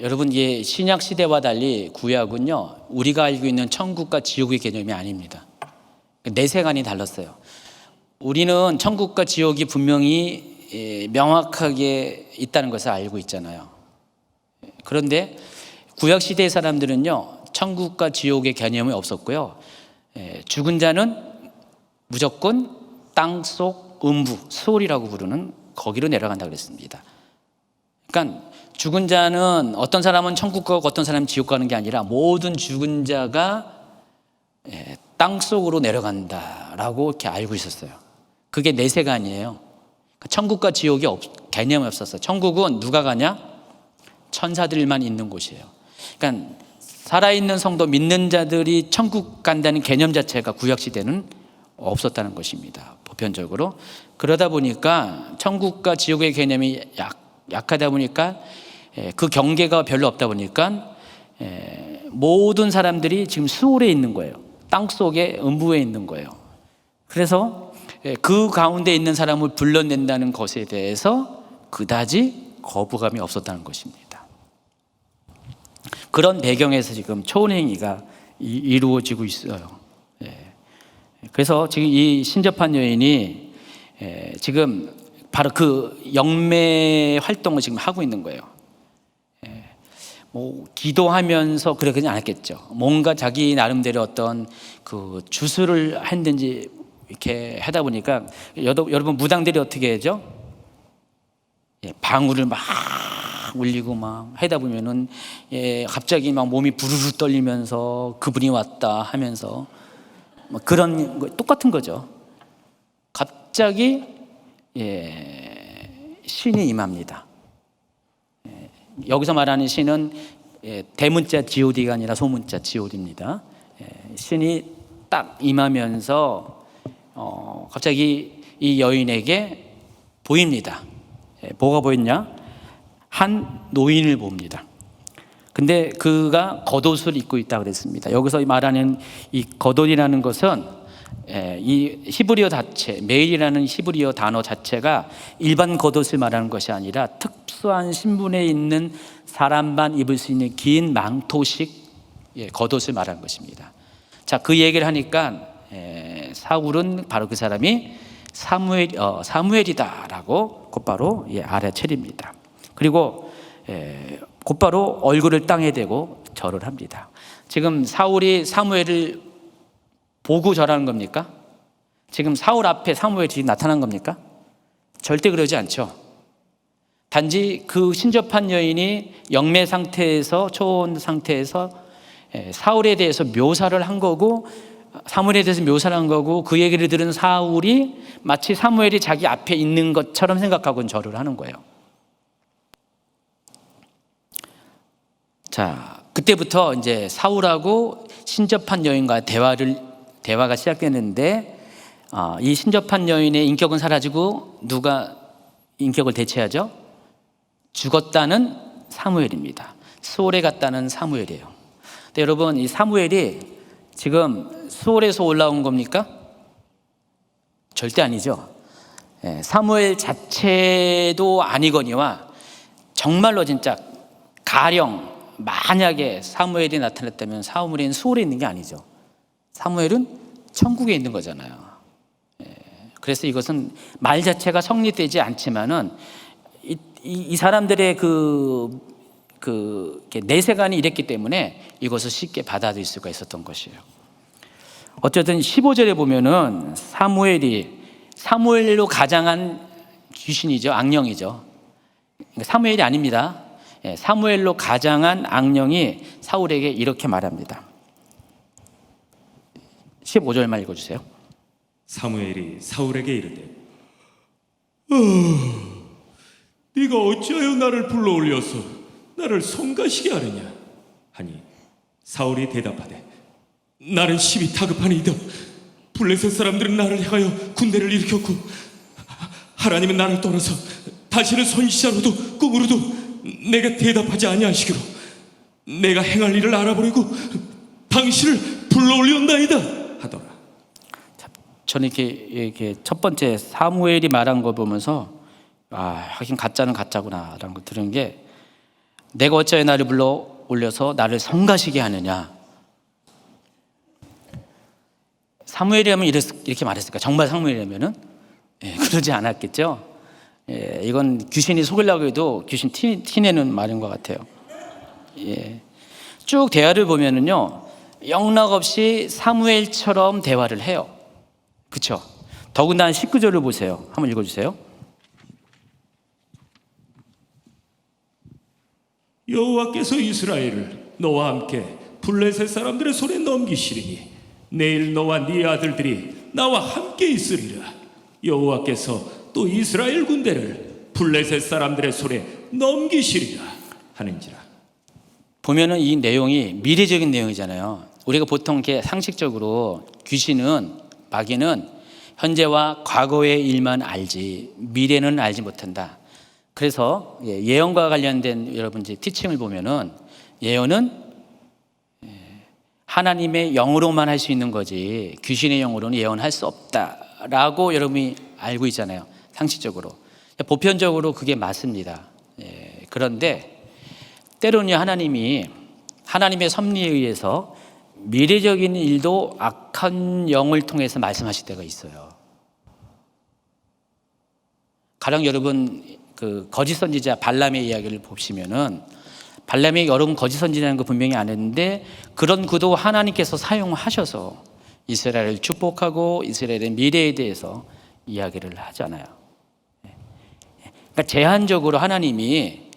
여러분, 이게 신약 시대와 달리 구약은요, 우리가 알고 있는 천국과 지옥의 개념이 아닙니다. 내세관이 달랐어요. 우리는 천국과 지옥이 분명히 명확하게 있다는 것을 알고 있잖아요. 그런데 구약 시대의 사람들은요, 천국과 지옥의 개념이 없었고요. 죽은 자는 무조건 땅속 음부, 스올이라고 부르는 거기로 내려간다 그랬습니다. 그러니까 죽은 자는 어떤 사람은 천국 가고 어떤 사람은 지옥 가는 게 아니라 모든 죽은 자가 땅속으로 내려간다라고 이렇게 알고 있었어요. 그게 내세관이에요. 천국과 지옥이 개념이 없었어요. 천국은 누가 가냐? 천사들만 있는 곳이에요. 그러니까 살아있는 성도 믿는 자들이 천국 간다는 개념 자체가 구약시대는 없었다는 것입니다. 보편적으로. 그러다 보니까 천국과 지옥의 개념이 약하다 보니까 그 경계가 별로 없다 보니까 모든 사람들이 지금 수월에 있는 거예요. 땅속에 음부에 있는 거예요. 그래서 그 가운데 있는 사람을 불러낸다는 것에 대해서 그다지 거부감이 없었다는 것입니다. 그런 배경에서 지금 초혼행위가 이루어지고 있어요. 그래서 지금 이 신접한 여인이 지금 바로 그 영매 활동을 지금 하고 있는 거예요. 뭐 기도하면서 그러지 않았겠죠. 뭔가 자기 나름대로 어떤 그 주술을 했는지 이렇게 하다 보니까 여러분 무당들이 어떻게 하죠? 방울을 막 울리고 막 하다 보면은 갑자기 막 몸이 부르르 떨리면서 그분이 왔다 하면서 뭐 그런 거 똑같은 거죠. 갑자기 신이 임합니다. 여기서 말하는 신은 대문자 god가 아니라 소문자 god입니다. 신이 딱 임하면서 갑자기 이 여인에게 보입니다. 뭐가 보였냐? 한 노인을 봅니다. 근데 그가 겉옷을 입고 있다 그랬습니다. 여기서 말하는 이 겉옷이라는 것은 이 히브리어 자체, 메일이라는 히브리어 단어 자체가 일반 겉옷을 말하는 것이 아니라 특수한 신분에 있는 사람만 입을 수 있는 긴 망토식 겉옷을 말하는 것입니다. 자, 그 얘기를 하니까 사울은 바로 그 사람이 사무엘이다라고 곧바로 알아차립니다. 그리고 곧바로 얼굴을 땅에 대고 절을 합니다. 지금 사울이 사무엘을 보고 절하는 겁니까? 지금 사울 앞에 사무엘이 나타난 겁니까? 절대 그러지 않죠. 단지 그 신접한 여인이 영매 상태에서, 초혼 상태에서 사울에 대해서 묘사를 한 거고, 사무엘에 대해서 묘사를 한 거고, 그 얘기를 들은 사울이 마치 사무엘이 자기 앞에 있는 것처럼 생각하고 절을 하는 거예요. 자, 그때부터 이제 사울하고 신접한 여인과 대화가 시작되는데, 이 신접한 여인의 인격은 사라지고 누가 인격을 대체하죠? 죽었다는 사무엘입니다. 수월에 갔다는 사무엘이에요. 근데 여러분, 이 사무엘이 지금 수월에서 올라온 겁니까? 절대 아니죠. 사무엘 자체도 아니거니와 정말로 진짜 가령 만약에 사무엘이 나타났다면 사무엘은 수월에 있는 게 아니죠. 사무엘은 천국에 있는 거잖아요. 그래서 이것은 말 자체가 성립되지 않지만은 이 사람들의 그 내세관이 이랬기 때문에 이것을 쉽게 받아들일 수가 있었던 것이에요. 어쨌든 15절에 보면은 사무엘로 가장한 귀신이죠. 악령이죠. 사무엘이 아닙니다. 사무엘로 가장한 악령이 사울에게 이렇게 말합니다. 15절만 읽어주세요. 사무엘이 사울에게 이르되 네가 어찌하여 나를 불러올려서 나를 성가시게 하느냐 하니 사울이 대답하되 나는 심히 다급하니이다. 블레셋 사람들은 나를 향하여 군대를 일으켰고 하나님은 나를 떠나서 다시는 선지자로도 꿈으로도 내가 대답하지 아니하시기로 내가 행할 일을 알아보려고 당신을 불러올렸나이다 하더라. 저는 이렇게 첫 번째 사무엘이 말한 거 보면서 하긴 가짜는 가짜구나라는 거 들은 게, 내가 어찌하여 나를 불러 올려서 나를 성가시게 하느냐. 사무엘이라면 이렇게 말했을까? 정말 사무엘이라면은 그러지 않았겠죠. 이건 귀신이 속이려고 해도 귀신 티내는 말인 것 같아요. 쭉 대화를 보면은요, 영락없이 사무엘처럼 대화를 해요. 그렇죠? 더군다나 19절을 보세요. 한번 읽어주세요. 여호와께서 이스라엘을 너와 함께 블레셋 사람들의 손에 넘기시리니 내일 너와 네 아들들이 나와 함께 있으리라. 여호와께서 또 이스라엘 군대를 블레셋 사람들의 손에 넘기시리라 하는지라. 보면은 이 내용이 미래적인 내용이잖아요. 우리가 보통 이렇게 상식적으로 마귀는 현재와 과거의 일만 알지 미래는 알지 못한다. 그래서 예언과 관련된 여러분 이제 티칭을 보면은 예언은 하나님의 영으로만 할 수 있는 거지 귀신의 영으로는 예언할 수 없다라고 여러분이 알고 있잖아요. 상식적으로. 보편적으로 그게 맞습니다. 그런데 때로는 하나님의 섭리에 의해서 미래적인 일도 악한 영을 통해서 말씀하실 때가 있어요. 가령 여러분 그 거짓 선지자 발람의 이야기를 보시면은 발람이 여러분 거짓 선지자라는 거 분명히 안 했는데 그런 구도 하나님께서 사용하셔서 이스라엘을 축복하고 이스라엘의 미래에 대해서 이야기를 하잖아요. 그러니까 제한적으로 하나님의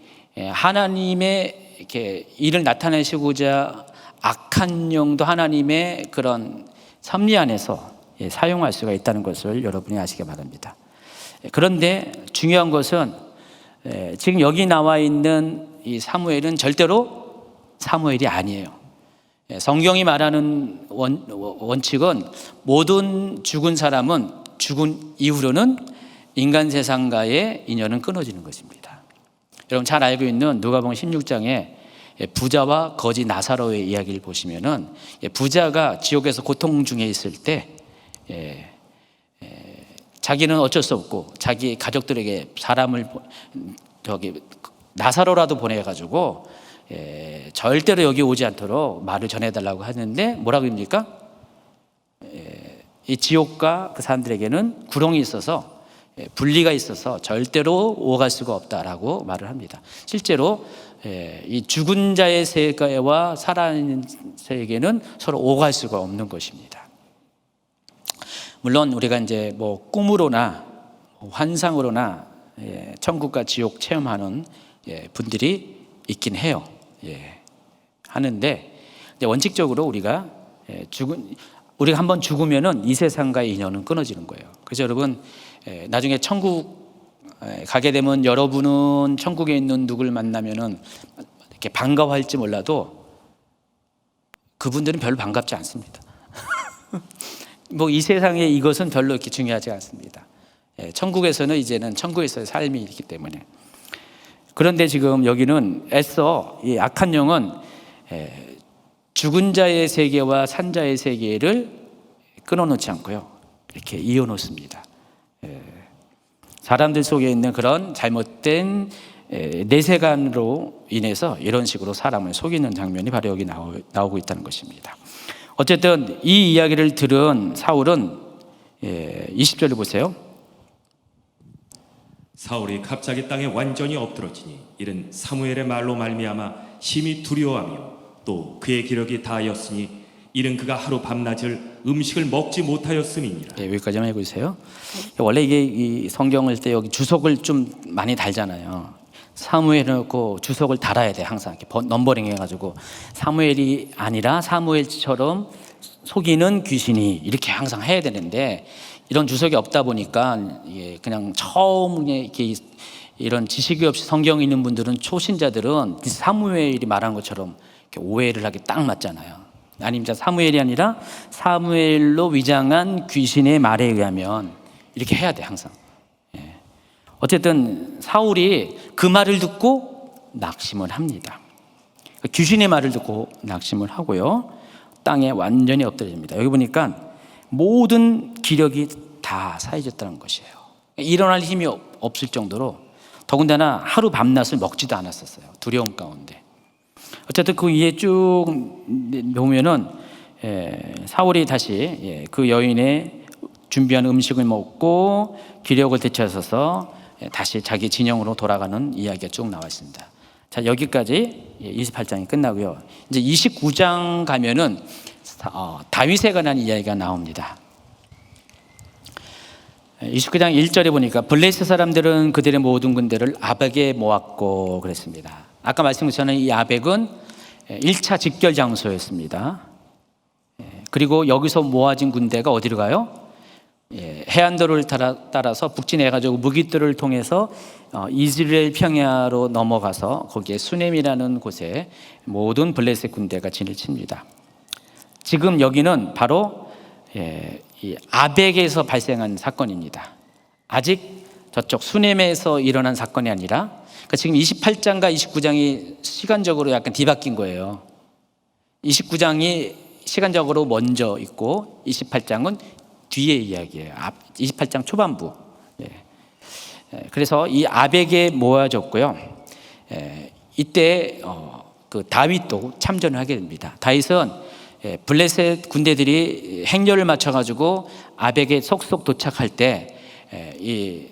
이렇게 일을 나타내시고자 악한 영도 하나님의 그런 섭리 안에서 사용할 수가 있다는 것을 여러분이 아시기 바랍니다. 그런데 중요한 것은 지금 여기 나와 있는 이 사무엘은 절대로 사무엘이 아니에요. 성경이 말하는 원칙은 모든 죽은 사람은 죽은 이후로는 인간 세상과의 인연은 끊어지는 것입니다. 여러분 잘 알고 있는 누가복음 16장에 부자와 거지 나사로의 이야기를 보시면은 부자가 지옥에서 고통 중에 있을 때 자기는 어쩔 수 없고 자기 가족들에게 사람을 나사로라도 보내가지고 절대로 여기 오지 않도록 말을 전해달라고 하는데 뭐라고 합니까? 이 지옥과 그 사람들에게는 구렁이 있어서 분리가 있어서 절대로 오갈 수가 없다라고 말을 합니다. 실제로 이 죽은 자의 세계와 살아있는 세계는 서로 오갈 수가 없는 것입니다. 물론 우리가 이제 뭐 꿈으로나 환상으로나 천국과 지옥 체험하는 분들이 있긴 해요. 하는데 원칙적으로 우리가 한번 죽으면은 이 세상과의 인연은 끊어지는 거예요. 그래서 여러분 나중에 천국 가게 되면 여러분은 천국에 있는 누구를 만나면은 이렇게 반가워할지 몰라도 그분들은 별로 반갑지 않습니다. 뭐 이 세상에 이것은 별로 이렇게 중요하지 않습니다. 천국에서는 이제는 천국에서의 삶이 있기 때문에. 그런데 지금 여기는 애써 이 악한 영은 죽은 자의 세계와 산 자의 세계를 끊어놓지 않고요, 이렇게 이어놓습니다. 사람들 속에 있는 그런 잘못된 내세관으로 인해서 이런 식으로 사람을 속이는 장면이 바로 여기 나오고 있다는 것입니다. 어쨌든 이 이야기를 들은 사울은 20절을 보세요. 사울이 갑자기 땅에 완전히 엎드러지니 이는 사무엘의 말로 말미암아 심히 두려워하며 또 그의 기력이 다하였으니 이는 그가 하루 밤낮을 음식을 먹지 못하였음이니라. 여기까지만 해보세요. 원래 이게 이 성경을 때 여기 주석을 좀 많이 달잖아요. 사무엘 해놓고 주석을 달아야 돼. 항상 이렇게 넘버링 해가지고 사무엘이 아니라 사무엘처럼 속이는 귀신이 이렇게 항상 해야 되는데 이런 주석이 없다 보니까 그냥 처음에 이렇게 이런 지식이 없이 성경 읽는 분들은, 초신자들은 사무엘이 말한 것처럼 이렇게 오해를 하기 딱 맞잖아요. 아닙니다. 사무엘이 아니라 사무엘로 위장한 귀신의 말에 의하면 이렇게 해야 돼. 항상. 어쨌든 사울이 그 말을 듣고 낙심을 합니다. 귀신의 말을 듣고 낙심을 하고요, 땅에 완전히 엎드립니다. 여기 보니까 모든 기력이 다 사해졌다는 것이에요. 일어날 힘이 없을 정도로, 더군다나 하루 밤낮을 먹지도 않았었어요. 두려움 가운데. 어쨌든 그 위에 쭉 보면은 사울이 다시 그 여인의 준비한 음식을 먹고 기력을 되찾아서 다시 자기 진영으로 돌아가는 이야기가 쭉 나와 있습니다. 자, 여기까지 28장이 끝나고요. 이제 29장 가면은 다윗에 관한 이야기가 나옵니다. 29장 1절에 보니까 블레셋 사람들은 그들의 모든 군대를 아벡에 모았고 그랬습니다. 아까 말씀드렸잖아요. 이 아벡은 1차 직결 장소였습니다. 그리고 여기서 모아진 군대가 어디로 가요? 해안도를 따라서 북진해가지고 무깃들을 통해서 이스라엘 평야로 넘어가서 거기에 수넴이라는 곳에 모든 블레셋 군대가 진을 칩니다. 지금 여기는 바로 이 아벡에서 발생한 사건입니다. 아직 저쪽 수넴에서 일어난 사건이 아니라, 그러니까 지금 28장과 29장이 시간적으로 약간 뒤바뀐 거예요. 29장이 시간적으로 먼저 있고 28장은 뒤의 이야기예요. 28장 초반부. 그래서 이 아벡에 모아졌고요. 이때 그 다윗도 참전을 하게 됩니다. 다윗은 블레셋 군대들이 행렬을 맞춰가지고 아벡에 속속 도착할 때 이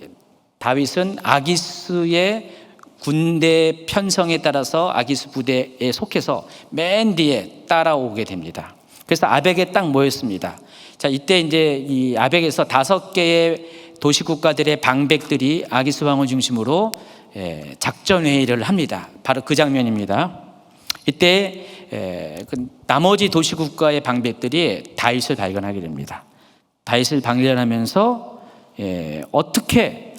다윗은 아기스의 군대 편성에 따라서 아기스 부대에 속해서 맨 뒤에 따라오게 됩니다. 그래서 아벡에 딱 모였습니다. 자, 이때 이제 이 아벡에서 5개의 도시 국가들의 방백들이 아기스 왕을 중심으로 작전 회의를 합니다. 바로 그 장면입니다. 이때 나머지 도시국가의 방백들이 다윗을 발견하게 됩니다. 다윗을 발견하면서 어떻게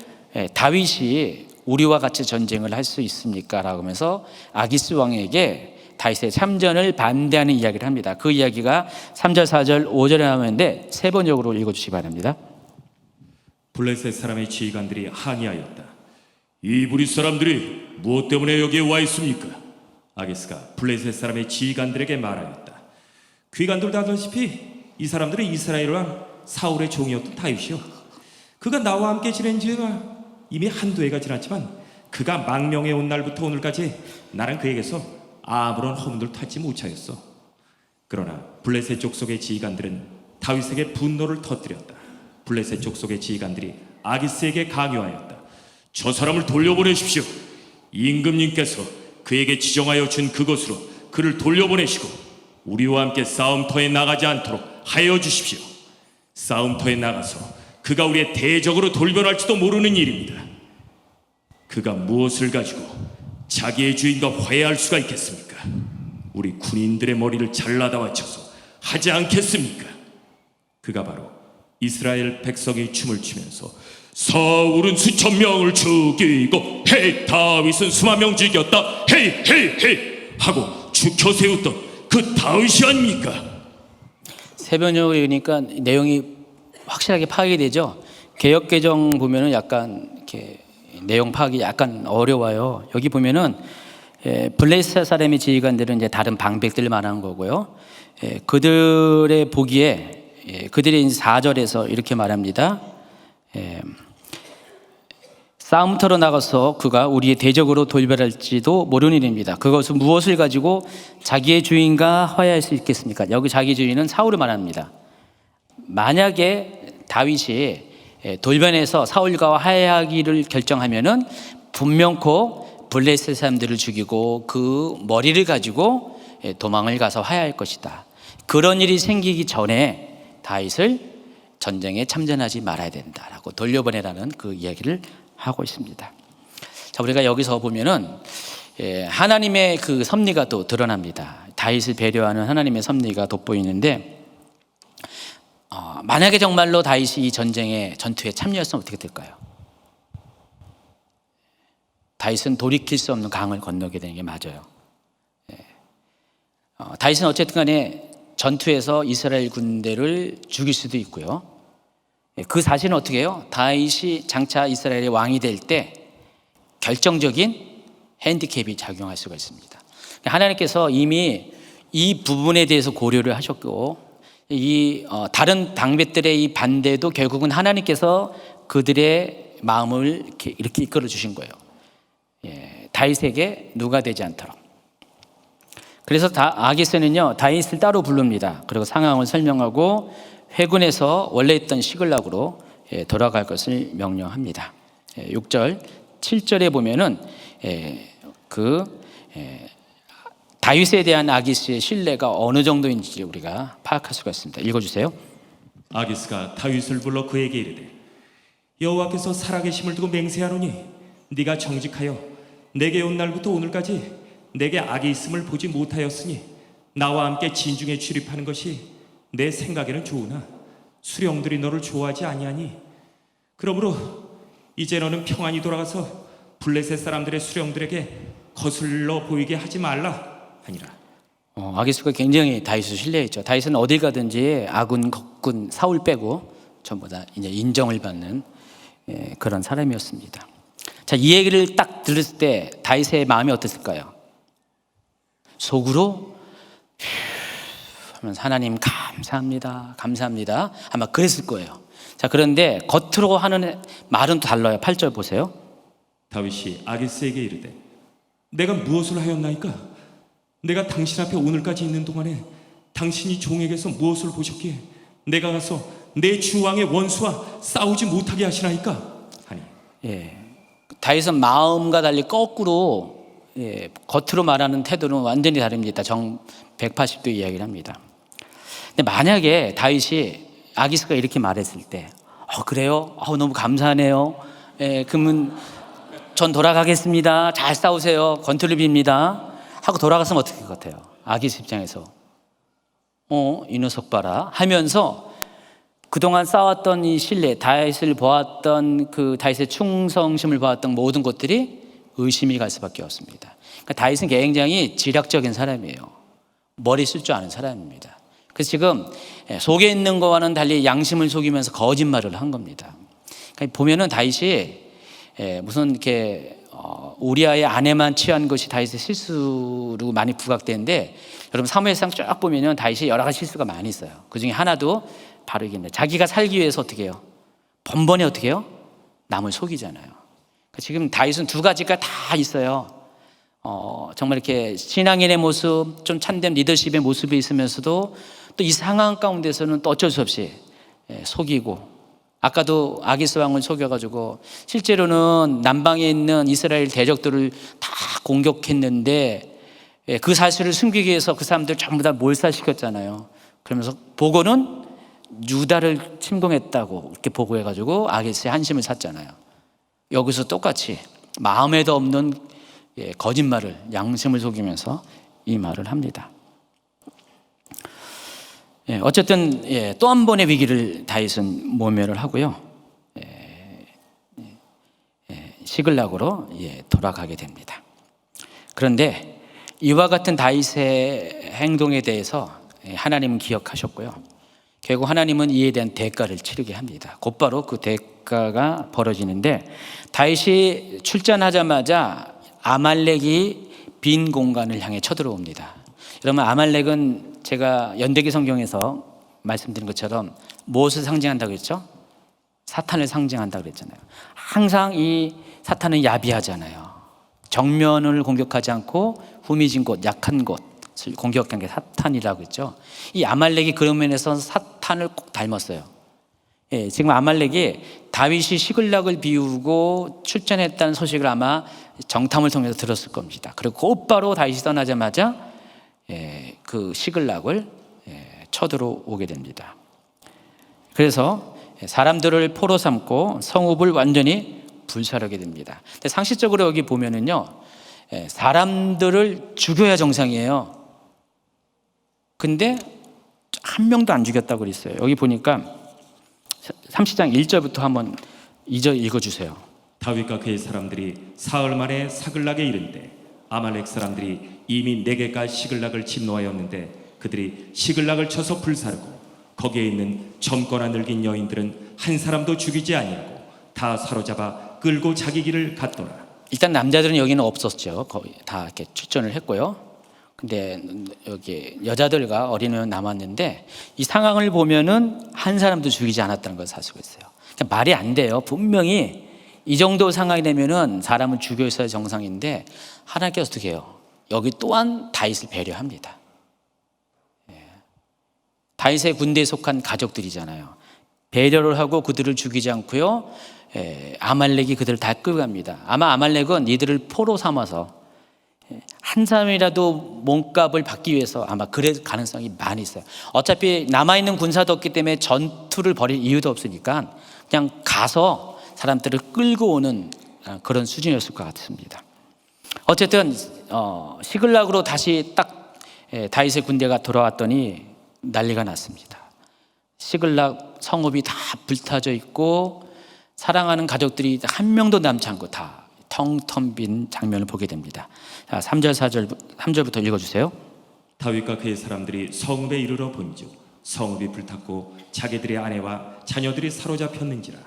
다윗이 우리와 같이 전쟁을 할 수 있습니까? 라고 하면서 아기스 왕에게 다윗의 참전을 반대하는 이야기를 합니다. 그 이야기가 3절, 4절, 5절에 나오는데 세 번역으로 읽어주시기 바랍니다. 블레셋 사람의 지휘관들이 항의하였다. 이 무리 사람들이 무엇 때문에 여기에 와 있습니까? 아기스가 블레셋 사람의 지휘관들에게 말하였다. 귀관들도 아다시피 이 사람들은 이스라엘 왕 사울의 종이었던 다윗이요. 그가 나와 함께 지낸 지가 이미 한두 해가 지났지만 그가 망명해 온 날부터 오늘까지 나는 그에게서 아무런 허물도 찾지 못하였어. 그러나 블레셋 족속의 지휘관들은 다윗에게 분노를 터뜨렸다. 블레셋 족속의 지휘관들이 아기스에게 강요하였다. 저 사람을 돌려보내십시오. 임금님께서 그에게 지정하여 준 그곳으로 그를 돌려보내시고 우리와 함께 싸움터에 나가지 않도록 하여 주십시오. 싸움터에 나가서 그가 우리의 대적으로 돌변할지도 모르는 일입니다. 그가 무엇을 가지고 자기의 주인과 화해할 수가 있겠습니까? 우리 군인들의 머리를 잘라다 바쳐서 하지 않겠습니까? 그가 바로 이스라엘 백성이 춤을 추면서 사울은 수천 명을 죽이고 헤이 다윗은 수만 명 죽였다 헤이 헤이 헤이 하고 죽여 세웠던 그 다윗이 아닙니까? 세번역을 읽으니까 내용이 확실하게 파악이 되죠. 개역개정 보면은 약간 이렇게 내용 파악이 약간 어려워요. 여기 보면은 블레셋 사람의 지휘관들은 이제 다른 방백들을 말하는 거고요. 그들의 보기에 그들이 4절에서 이렇게 말합니다. 싸움터로 나가서 그가 우리의 대적으로 돌변할지도 모르는 일입니다. 그것은 무엇을 가지고 자기의 주인과 화해할 수 있겠습니까? 여기 자기 주인은 사울을 말합니다. 만약에 다윗이 돌변해서 사울과 화해하기를 결정하면은 분명코 블레셋 사람들을 죽이고 그 머리를 가지고 도망을 가서 화해할 것이다. 그런 일이 생기기 전에 다윗을 전쟁에 참전하지 말아야 된다라고 돌려보내라는 그 이야기를 하고 있습니다. 자, 우리가 여기서 보면은 하나님의 그 섭리가 또 드러납니다. 다윗을 배려하는 하나님의 섭리가 돋보이는데 만약에 정말로 다윗이 이 전투에 참여했으면 어떻게 될까요? 다윗은 돌이킬 수 없는 강을 건너게 되는 게 맞아요. 다윗은 어쨌든 간에 전투에서 이스라엘 군대를 죽일 수도 있고요. 그 사실은 어떻게 해요? 다윗이 장차 이스라엘의 왕이 될 때 결정적인 핸디캡이 작용할 수가 있습니다. 하나님께서 이미 이 부분에 대해서 고려를 하셨고 이 다른 당배들의 이 반대도 결국은 하나님께서 그들의 마음을 이렇게 이끌어 주신 거예요. 다윗에게 누가 되지 않도록. 그래서 아기스는요 다윗을 따로 부릅니다. 그리고 상황을 설명하고 회군에서 원래 있던 시글락으로 돌아갈 것을 명령합니다. 6절, 7절에 보면은 다윗에 대한 아기스의 신뢰가 어느 정도인지 우리가 파악할 수가 있습니다. 읽어주세요. 아기스가 다윗을 불러 그에게 이르되 여호와께서 살아계심을 두고 맹세하노니 네가 정직하여 내게 온 날부터 오늘까지 내게 악이 있음을 보지 못하였으니 나와 함께 진중에 출입하는 것이 내 생각에는 좋으나 수령들이 너를 좋아하지 아니하니 그러므로 이제 너는 평안히 돌아가서 블레셋 사람들의 수령들에게 거슬러 보이게 하지 말라 하니라. 아기스가 굉장히 다윗을 신뢰했죠. 다윗은 어딜 가든지 아군, 적군, 사울 빼고 전부 다 이제 인정을 받는 그런 사람이었습니다. 자, 이 얘기를 딱 들었을 때 다윗의 마음이 어땠을까요? 속으로 하면서 하나님 감사합니다, 감사합니다 아마 그랬을 거예요. 자, 그런데 겉으로 하는 말은 또 달라요. 8절 보세요. 다윗이 아기스에게 이르되 내가 무엇을 하였나이까? 내가 당신 앞에 오늘까지 있는 동안에 당신이 종에게서 무엇을 보셨기에 내가 가서 내 주왕의 원수와 싸우지 못하게 하시나이까? 하니 다윗은 마음과 달리 거꾸로 겉으로 말하는 태도는 완전히 다릅니다. 정 180도 이야기를 합니다. 근데 만약에 다윗이 아기스가 이렇게 말했을 때 그래요? 너무 감사하네요. 그러면 전 돌아가겠습니다. 잘 싸우세요. 건투를 빕니다. 하고 돌아갔으면 어떻게 할 것 같아요? 아기스 입장에서 이 녀석 봐라 하면서 그동안 쌓았던 이 신뢰, 다윗을 보았던 그 다윗의 충성심을 보았던 모든 것들이 의심이 갈 수밖에 없습니다. 그러니까 다윗은 굉장히 지략적인 사람이에요. 머리 쓸 줄 아는 사람입니다. 그래서 지금 속에 있는 거와는 달리 양심을 속이면서 거짓말을 한 겁니다. 그러니까 보면은 다윗이 무슨 이렇게 우리아의 아내만 취한 것이 다윗의 실수로 많이 부각되는데, 여러분 사무엘상 쫙 보면은 다윗이 여러 가지 실수가 많이 있어요. 그 중에 하나도 바로 이게 자기가 살기 위해서 어떻게 해요? 번번이 어떻게 해요? 남을 속이잖아요. 그러니까 지금 다윗은 두 가지가 다 있어요. 정말 이렇게 신앙인의 모습, 좀 참된 리더십의 모습이 있으면서도 또 이 상황 가운데서는 또 어쩔 수 없이 속이고, 아까도 아기스 왕을 속여가지고 실제로는 남방에 있는 이스라엘 대적들을 다 공격했는데 그 사실을 숨기기 위해서 그 사람들 전부 다 몰살시켰잖아요. 그러면서 보고는 유다를 침공했다고 이렇게 보고해가지고 아기스의 한심을 샀잖아요. 여기서 똑같이 마음에도 없는 거짓말을, 양심을 속이면서 이 말을 합니다. 어쨌든 또 한 번의 위기를 다윗은 모면을 하고요, 시글락으로 돌아가게 됩니다. 그런데 이와 같은 다윗의 행동에 대해서 하나님은 기억하셨고요, 결국 하나님은 이에 대한 대가를 치르게 합니다. 곧바로 그 대가가 벌어지는데, 다윗이 출전하자마자 아말렉이 빈 공간을 향해 쳐들어옵니다. 여러분, 아말렉은 제가 연대기 성경에서 말씀드린 것처럼 무엇을 상징한다고 했죠? 사탄을 상징한다고 그랬잖아요. 항상 이 사탄은 야비하잖아요. 정면을 공격하지 않고 후미진 곳, 약한 곳을 공격한 게 사탄이라고 했죠. 이 아말렉이 그런 면에서 사탄을 꼭 닮았어요. 지금 아말렉이 다윗이 시글락을 비우고 출전했다는 소식을 아마 정탐을 통해서 들었을 겁니다. 그리고 곧바로 다윗이 떠나자마자 그 시글락을 쳐들어오게 됩니다. 그래서 사람들을 포로 삼고 성읍을 완전히 불살하게 됩니다. 근데 상식적으로 여기 보면은요, 사람들을 죽여야 정상이에요. 근데 한 명도 안 죽였다고 그랬어요. 여기 보니까 30장 1절부터 한번 2절 읽어주세요. 다윗과 그의 사람들이 사흘 만에 사글락에 이른데 아말렉 사람들이 이미 네게가 시글락을 침노하였는데 그들이 시글락을 쳐서 불사르고 거기에 있는 젊거나 늙은 여인들은 한 사람도 죽이지 아니하고 다 사로잡아 끌고 자기 길을 갔더라. 일단 남자들은 여기는 없었죠. 거의 다 이렇게 출전을 했고요. 근데 여기 여자들과 어린이는 남았는데, 이 상황을 보면은 한 사람도 죽이지 않았다는 것을 알 수가 있어요. 그러니까 말이 안 돼요. 분명히 이 정도 상황이 되면은 사람을 죽여 있어야 정상인데, 하나님께서 어떻게 해요? 여기 또한 다윗을 배려합니다. 다윗의 군대에 속한 가족들이잖아요. 배려를 하고 그들을 죽이지 않고요, 아말렉이 그들을 다 끌어갑니다. 아마 아말렉은 이들을 포로 삼아서 한 사람이라도 몸값을 받기 위해서 아마 그럴 가능성이 많이 있어요. 어차피 남아있는 군사도 없기 때문에 전투를 벌일 이유도 없으니까 그냥 가서 사람들을 끌고 오는 그런 수준이었을 것 같습니다. 어쨌든 시글락으로 다시 딱 다윗의 군대가 돌아왔더니 난리가 났습니다. 시글락 성읍이 다 불타져 있고 사랑하는 가족들이 한 명도 남지 않고 다 텅텅 빈 장면을 보게 됩니다. 자, 3절 3절부터 읽어주세요. 다윗과 그의 사람들이 성읍에 이르러 본즉 성읍이 불탔고 자기들의 아내와 자녀들이 사로잡혔는지라.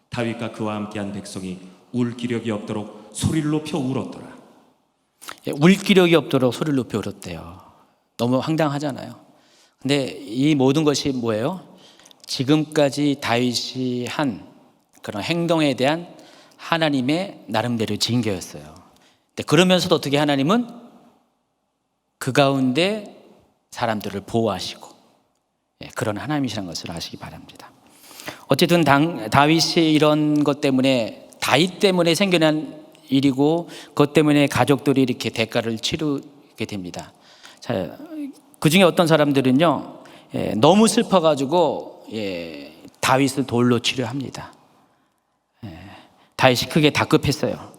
다윗과 그와 함께한 백성이 울 기력이 없도록 소리를 높여 울었더라. 울 기력이 없도록 소리를 높여 울었대요. 너무 황당하잖아요. 근데 이 모든 것이 뭐예요? 지금까지 다윗이 한 그런 행동에 대한 하나님의 나름대로 징계였어요. 근데 그러면서도 어떻게 하나님은 그 가운데 사람들을 보호하시고 그런 하나님이시라는 것을 아시기 바랍니다. 어쨌든 다윗이 이런 것 때문에, 다윗 때문에 생겨난 일이고 그것 때문에 가족들이 이렇게 대가를 치르게 됩니다. 자, 그 중에 어떤 사람들은요, 너무 슬퍼가지고 다윗을 돌로 치료합니다. 다윗이 크게 다급했어요.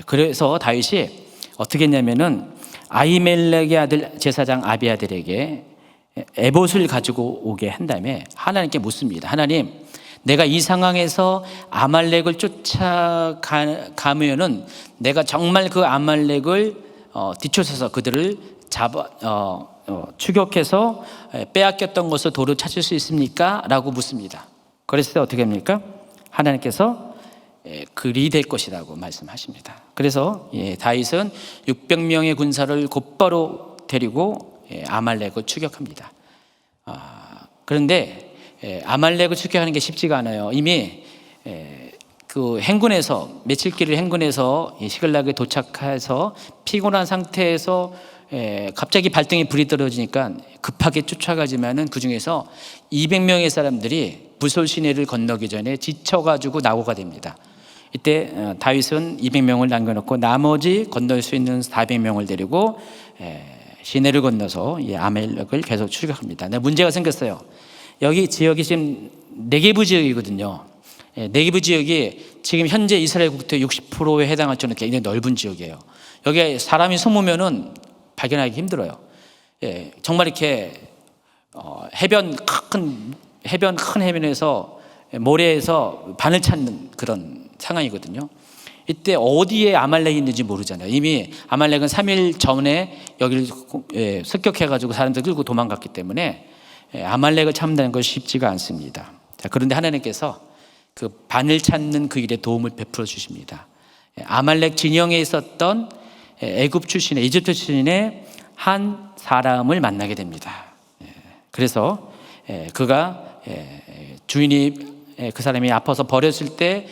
그래서 다윗이 어떻게 했냐면은 아히멜렉의 아들 제사장 아비아들에게 에봇을 가지고 오게 한 다음에 하나님께 묻습니다. 하나님, 내가 이 상황에서 아말렉을 쫓아가면은 내가 정말 그 아말렉을 뒤쫓아서 그들을 추격해서 빼앗겼던 것을 도로 찾을 수 있습니까? 라고 묻습니다. 그랬을 때 어떻게 합니까? 하나님께서 그리 될 것이라고 말씀하십니다. 그래서 다윗은 600명의 군사를 곧바로 데리고 아말렉을 추격합니다. 그런데 아말렉을 추격하는 게 쉽지가 않아요. 이미 그 행군에서 며칠 길을 행군해서 시글락에 도착해서 피곤한 상태에서 갑자기 발등에 불이 떨어지니까 급하게 쫓아가지만은 그 중에서 200명의 사람들이 부솔 시내를 건너기 전에 지쳐가지고 낙오가 됩니다. 이때 다윗은 200명을 남겨놓고 나머지 건널 수 있는 400명을 데리고 시내를 건너서 아말렉을 계속 추격합니다. 근데 문제가 생겼어요. 여기 지역이 지금 네게브 지역이거든요. 네게브 지역이 지금 현재 이스라엘 국토의 60%에 해당할 정도로 굉장히 넓은 지역이에요. 여기에 사람이 숨으면은 발견하기 힘들어요. 정말 이렇게 큰 해변에서 모래에서 반을 찾는 그런 상황이거든요. 이때 어디에 아말렉이 있는지 모르잖아요. 이미 아말렉은 3일 전에 여기를 습격해가지고 사람들 끌고 도망갔기 때문에 아말렉을 참는다는 것이 쉽지가 않습니다. 자, 그런데 하나님께서 그 반을 찾는 그 일에 도움을 베풀어 주십니다. 아말렉 진영에 있었던 애굽 출신의 이집트 출신의 한 사람을 만나게 됩니다. 그래서 그가 주인이 그 사람이 아파서 버렸을 때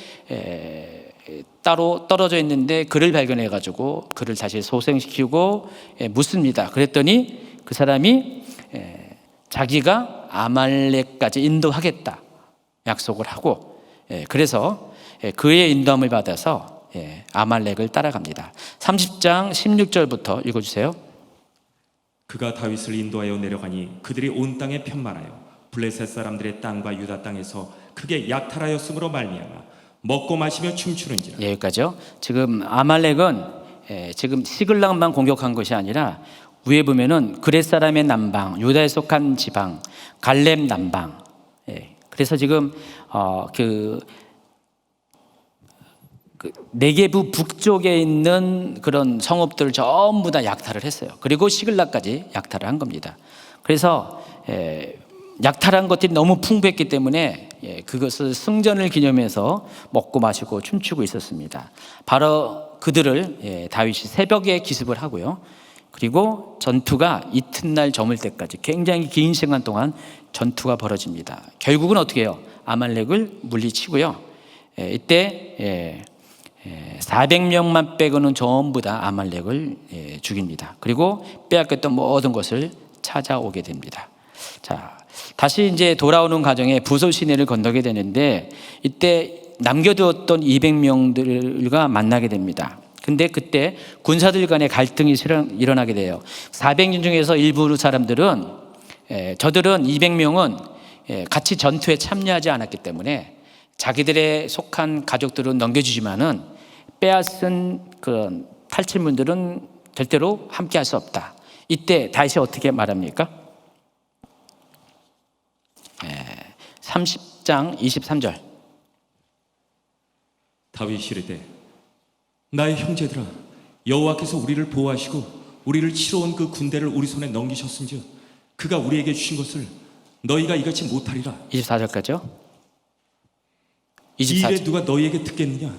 따로 떨어져 있는데 그를 발견해 가지고 그를 다시 소생시키고 묻습니다. 그랬더니 그 사람이 자기가 아말렉까지 인도하겠다 약속을 하고 그래서 그의 인도함을 받아서 아말렉을 따라갑니다. 30장 16절부터 읽어주세요. 그가 다윗을 인도하여 내려가니 그들이 온 땅에 편만하여 블레셋 사람들의 땅과 유다 땅에서 크게 약탈하였으므로 말미암아 먹고 마시며 춤추는지라. 여기까지요. 지금 아말렉은 지금 시글락만 공격한 것이 아니라 위에 보면은 그렛 사람의 남방, 유다에 속한 지방, 갈렙 남방. 그래서 지금 그 네게브 북쪽에 있는 그런 성읍들을 전부 다 약탈을 했어요. 그리고 시글락까지 약탈을 한 겁니다. 그래서 약탈한 것들이 너무 풍부했기 때문에 그것을 승전을 기념해서 먹고 마시고 춤추고 있었습니다. 바로 그들을 다윗이 새벽에 기습을 하고요. 그리고 전투가 이튿날 저물 때까지 굉장히 긴 시간 동안 전투가 벌어집니다. 결국은 어떻게 해요? 아말렉을 물리치고요. 이때 400명만 빼고는 전부 다 아말렉을 죽입니다. 그리고 빼앗겼던 모든 것을 찾아오게 됩니다. 자, 다시 이제 돌아오는 과정에 부솔 시내를 건너게 되는데 이때 남겨두었던 200명들과 만나게 됩니다. 근데 그때 군사들 간의 갈등이 일어나게 돼요. 400명 중에서 일부 사람들은 저들은 200명은 같이 전투에 참여하지 않았기 때문에 자기들의 속한 가족들은 넘겨주지만은 빼앗은 그 탈취물들은 절대로 함께할 수 없다. 이때 다윗이 어떻게 말합니까? 30장 23절. 다윗이 이르되 나의 형제들아 여호와께서 우리를 보호하시고 우리를 치러 온 그 군대를 우리 손에 넘기셨은즉 그가 우리에게 주신 것을 너희가 이같이 못하리라. 24절까지요. 이 일에 누가 너희에게 듣겠느냐?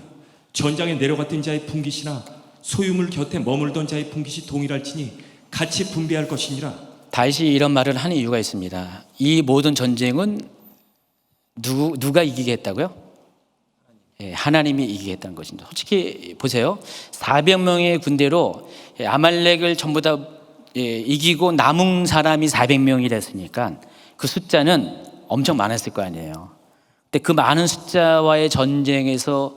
전장에 내려갔던 자의 분깃이나 소유물 곁에 머물던 자의 분깃이 동일할지니 같이 분배할 것이니라. 다윗이 이런 말을 하는 이유가 있습니다. 이 모든 전쟁은 누가 이기게 했다고요? 하나님이 이기게 했다는 것입니다. 솔직히 보세요. 400명의 군대로 아말렉을 전부 다 이기고 남은 사람이 400명이 됐으니까 그 숫자는 엄청 많았을 거 아니에요. 근데 그 많은 숫자와의 전쟁에서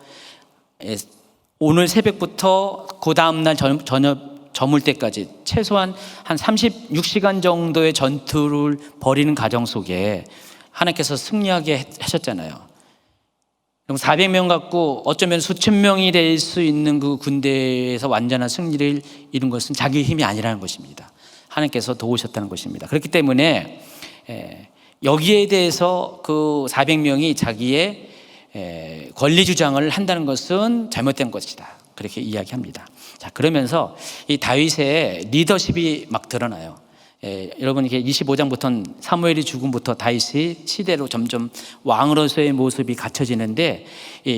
오늘 새벽부터 그 다음날 저녁 저물 때까지 최소한 한 36시간 정도의 전투를 벌이는 과정 속에 하나님께서 승리하게 하셨잖아요. 그럼 400명 갖고 어쩌면 수천 명이 될 수 있는 그 군대에서 완전한 승리를 이룬 것은 자기의 힘이 아니라는 것입니다. 하나님께서 도우셨다는 것입니다. 그렇기 때문에 여기에 대해서 그 400명이 자기의 권리 주장을 한다는 것은 잘못된 것이다, 그렇게 이야기합니다. 자, 그러면서 이 다윗의 리더십이 막 드러나요. 여러분, 이게 25장부터는 사무엘이 죽음부터 다윗이 시대로 점점 왕으로서의 모습이 갖춰지는데,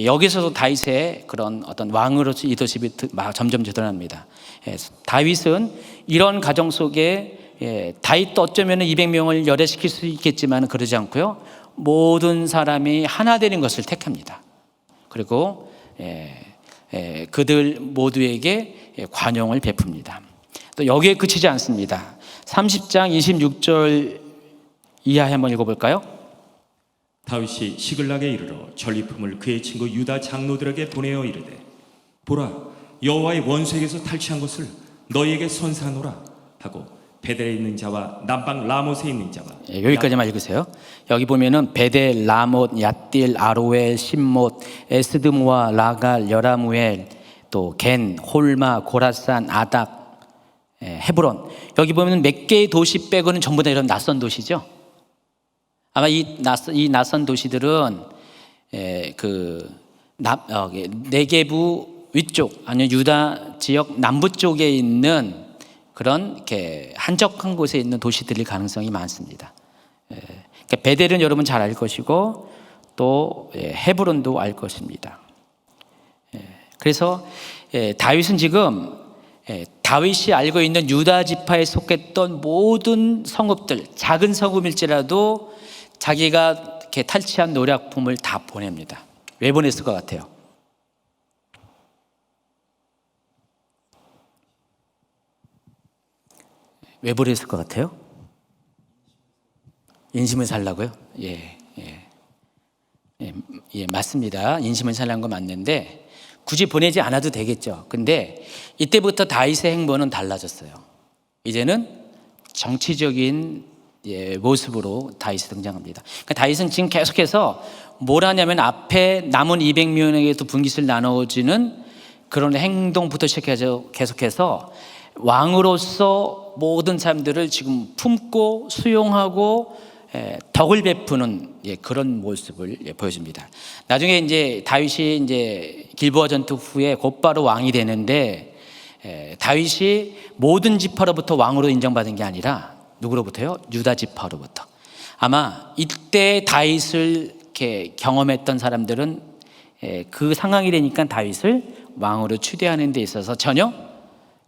여기서도 다윗의 그런 어떤 왕으로서의 리더십이 점점 드러납니다. 다윗은 이런 가정 속에 다윗도 어쩌면 200명을 열애시킬 수 있겠지만 그러지 않고요, 모든 사람이 하나 되는 것을 택합니다. 그리고 그들 모두에게 관용을 베풉니다. 또 여기에 그치지 않습니다. 30장 26절 이하에 한번 읽어볼까요? 다윗이 시글락에 이르러 전리품을 그의 친구 유다 장로들에게 보내어 이르되, 보라, 여호와의 원수에게서 탈취한 것을 너희에게 선사하노라 하고 베델에 있는 자와 남방 라못에 있는 자와, 여기까지만 읽으세요. 여기 보면은 베델, 라못, 얏딜, 아로엘, 심못, 에스드모아, 라갈, 여라무엘, 또 겐, 홀마, 고라산, 아닥, 헤브론. 여기 보면 몇 개의 도시 빼고는 전부 다 이런 낯선 도시죠. 아마 이 낯선 도시들은 네게부 위쪽, 아니면 유다 지역 남부 쪽에 있는 그런 이렇게 한적한 곳에 있는 도시들일 가능성이 많습니다. 그러니까 베델은 여러분 잘 알 것이고, 또 헤브론도 알 것입니다. 그래서 다윗은 지금 다윗이 알고 있는 유다 지파에 속했던 모든 성읍들, 작은 성읍일지라도 자기가 이렇게 탈취한 노략품을 다 보냅니다. 왜 보냈을 것 같아요? 왜 보냈을 것 같아요? 인심을 살라고요? 예, 맞습니다. 인심을 살라는 건 맞는데 굳이 보내지 않아도 되겠죠. 근데 이때부터 다윗의 행보는 달라졌어요. 이제는 정치적인 모습으로 다윗이 등장합니다. 그러니까 다윗은 지금 계속해서 뭘 하냐면 앞에 남은 200명에게도 분깃을 나눠주는 그런 행동부터 시작해서 계속해서 왕으로서 모든 사람들을 지금 품고 수용하고 덕을 베푸는 그런 모습을 보여줍니다. 나중에 이제 다윗이 이제 길보아 전투 후에 곧바로 왕이 되는데, 다윗이 모든 지파로부터 왕으로 인정받은 게 아니라 누구로부터요? 유다 지파로부터. 아마 이때 다윗을 이렇게 경험했던 사람들은 그 상황이 되니까 다윗을 왕으로 추대하는 데 있어서 전혀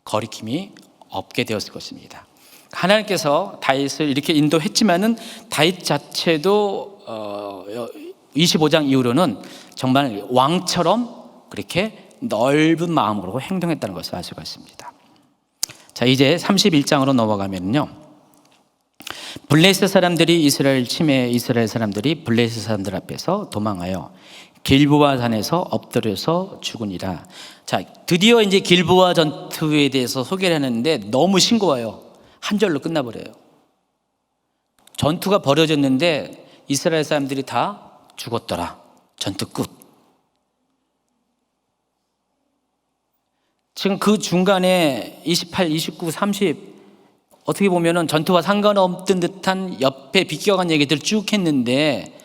거리낌이 없게 되었을 것입니다. 하나님께서 다윗을 이렇게 인도했지만은 다윗 자체도 25장 이후로는 정말 왕처럼 그렇게 넓은 마음으로 행동했다는 것을 알 수가 있습니다. 자, 이제 31장으로 넘어가면요, 블레셋 사람들이 이스라엘 사람들이 블레셋 사람들 앞에서 도망하여 길보아 산에서 엎드려서 죽으니라. 자, 드디어 이제 길보아 전투에 대해서 소개를 하는데 너무 싱거워요. 한 절로 끝나버려요. 전투가 벌어졌는데 이스라엘 사람들이 다 죽었더라. 전투 끝. 지금 그 중간에 28, 29, 30 어떻게 보면은 전투와 상관없던 듯한 옆에 비껴간 얘기들 쭉 했는데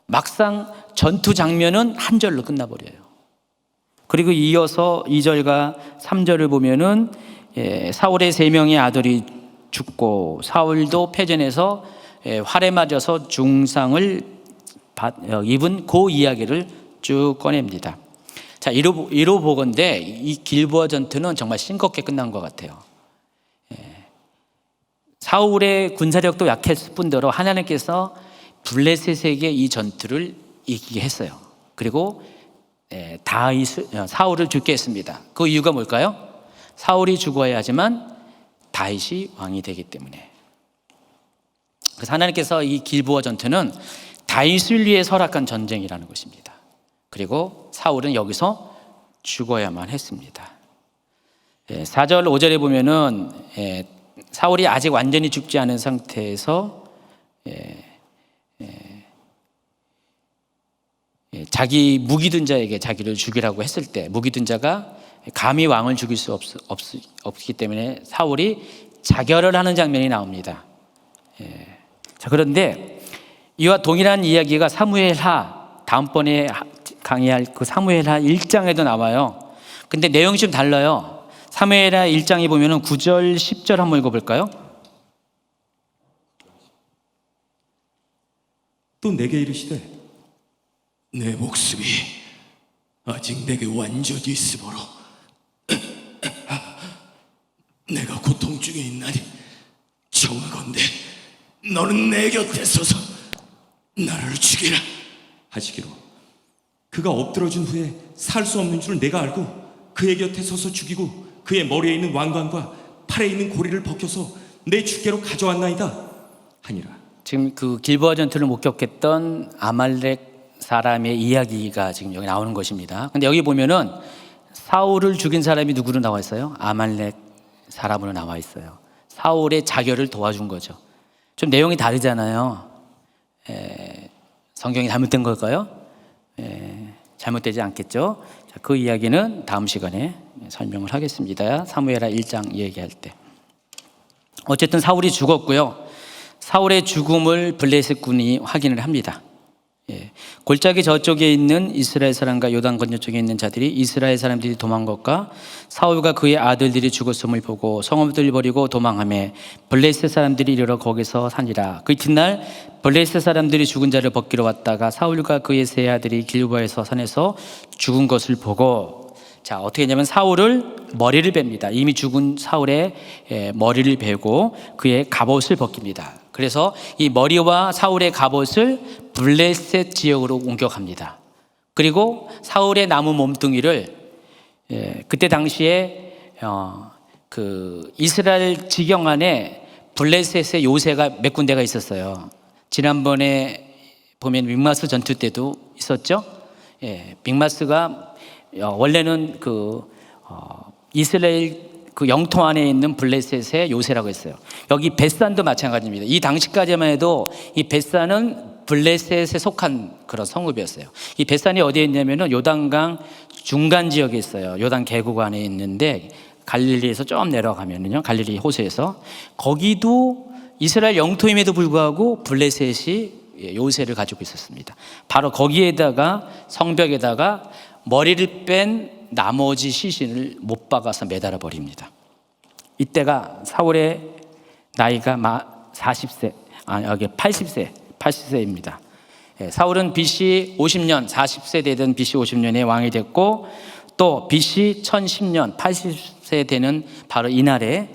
막상 전투 장면은 한 절로 끝나버려요. 그리고 이어서 2절과 3절을 보면은 사울의 3명의 아들이 죽고 사울도 패전해서 활에 맞아서 중상을 입은 그 이야기를 쭉 꺼냅니다. 자, 이로 보건대 이 길보아 전투는 정말 싱겁게 끝난 것 같아요. 사울의 군사력도 약했을 뿐더러 하나님께서 블레셋에게 이 전투를 이기게 했어요. 그리고 사울을 죽게 했습니다. 그 이유가 뭘까요? 사울이 죽어야 하지만 다윗이 왕이 되기 때문에. 그래서 하나님께서 이 길보아 전투는 다윗을 위해 설악한 전쟁이라는 것입니다. 그리고 사울은 여기서 죽어야만 했습니다. 4절 5절에 보면은 사울이 아직 완전히 죽지 않은 상태에서 자기 무기든 자에게 자기를 죽이라고 했을 때 무기든 자가 감히 왕을 죽일 수 없기 때문에 사울이 자결을 하는 장면이 나옵니다. 자, 그런데 이와 동일한 이야기가 사무엘하, 다음번에 강의할 그 사무엘하 1장에도 나와요. 근데 내용이 좀 달라요. 사무엘하 1장에 보면은 9절, 10절 한번 읽어볼까요? 또 내게 이르시되 내 목숨이 아직 내게 완전히 있으므로 내가 고통 중에 있나니 청하건대 너는 내 곁에 서서 나를 죽이라. 하시기로 그가 엎드러진 후에 살 수 없는 줄 내가 알고 그의 곁에 서서 죽이고 그의 머리에 있는 왕관과 팔에 있는 고리를 벗겨서 내 주께로 가져왔나이다 하니라. 지금 그 길보아 전투를 목격했던 아말렉 사람의 이야기가 지금 여기 나오는 것입니다. 근데 여기 보면은 사울을 죽인 사람이 누구로 나와 있어요? 아말렉 사람으로 나와 있어요. 사울의 자결을 도와준 거죠. 좀 내용이 다르잖아요. 성경이 잘못된 걸까요? 잘못되지 않겠죠. 자, 그 이야기는 다음 시간에 설명을 하겠습니다. 사무엘하 1장 얘기할 때. 어쨌든 사울이 죽었고요. 사울의 죽음을 블레셋 군이 확인을 합니다. 골짜기 저쪽에 있는 이스라엘 사람과 요단 건너쪽에 있는 자들이 이스라엘 사람들이 도망 것과 사울과 그의 아들들이 죽었음을 보고 성읍들을 버리고 도망하며 블레셋 사람들이 이르러 거기서 사니라. 그 이튿날 블레셋 사람들이 죽은 자를 벗기러 왔다가 사울과 그의 세 아들이 길보아에서 산에서 죽은 것을 보고, 자, 어떻게 했냐면 사울을 머리를 뱁니다. 이미 죽은 사울의 머리를 베고 그의 갑옷을 벗깁니다. 그래서 이 머리와 사울의 갑옷을 블레셋 지역으로 옮겨갑니다. 그리고 사울의 나무 몸뚱이를 그때 당시에 그 이스라엘 지경 안에 블레셋의 요새가 몇 군데가 있었어요. 지난번에 보면 믹마스 전투 때도 있었죠. 믹마스가 원래는 그 이스라엘 그 영토 안에 있는 블레셋의 요새라고 했어요. 여기 벳산도 마찬가지입니다. 이 당시까지만 해도 이 벳산은 블레셋에 속한 그런 성읍이었어요. 이 벳산이 어디에 있냐면은 요단강 중간 지역에 있어요. 요단 계곡 안에 있는데 갈릴리에서 좀 내려가면은요, 갈릴리 호수에서 거기도 이스라엘 영토임에도 불구하고 블레셋이 요새를 가지고 있었습니다. 바로 거기에다가 성벽에다가 머리를 뺀 나머지 시신을 못 박아서 매달아 버립니다. 이때가 사울의 나이가 40세, 여기 80세입니다. 사울은 BC 50년, 40세 되던 BC 50년에 왕이 됐고, 또 BC 1010년 80세 되는 바로 이날에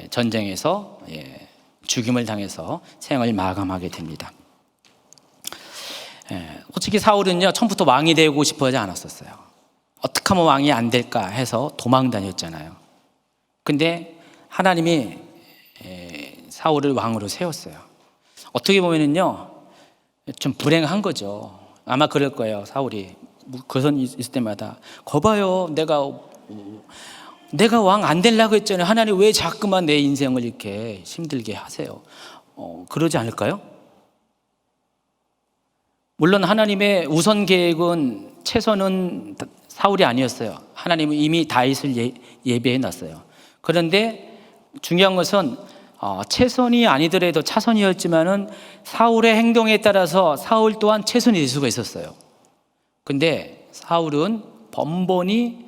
전쟁에서 죽임을 당해서 생을 마감하게 됩니다. 솔직히 사울은요, 처음부터 왕이 되고 싶어 하지 않았었어요. 어떻게 하면 왕이 안 될까 해서 도망 다녔잖아요. 근데 하나님이 사울을 왕으로 세웠어요. 어떻게 보면은요, 좀 불행한 거죠. 아마 그럴 거예요. 사울이 그선 있을 때마다 거봐요, 내가 왕 안 되려고 했잖아요. 하나님 왜 자꾸만 내 인생을 이렇게 힘들게 하세요? 그러지 않을까요? 물론 하나님의 우선 계획은, 최선은 사울이 아니었어요. 하나님은 이미 다윗을 예비해 놨어요. 그런데 중요한 것은 최선이 아니더라도 차선이었지만은 사울의 행동에 따라서 사울 또한 최선이 될 수가 있었어요. 근데 사울은 번번이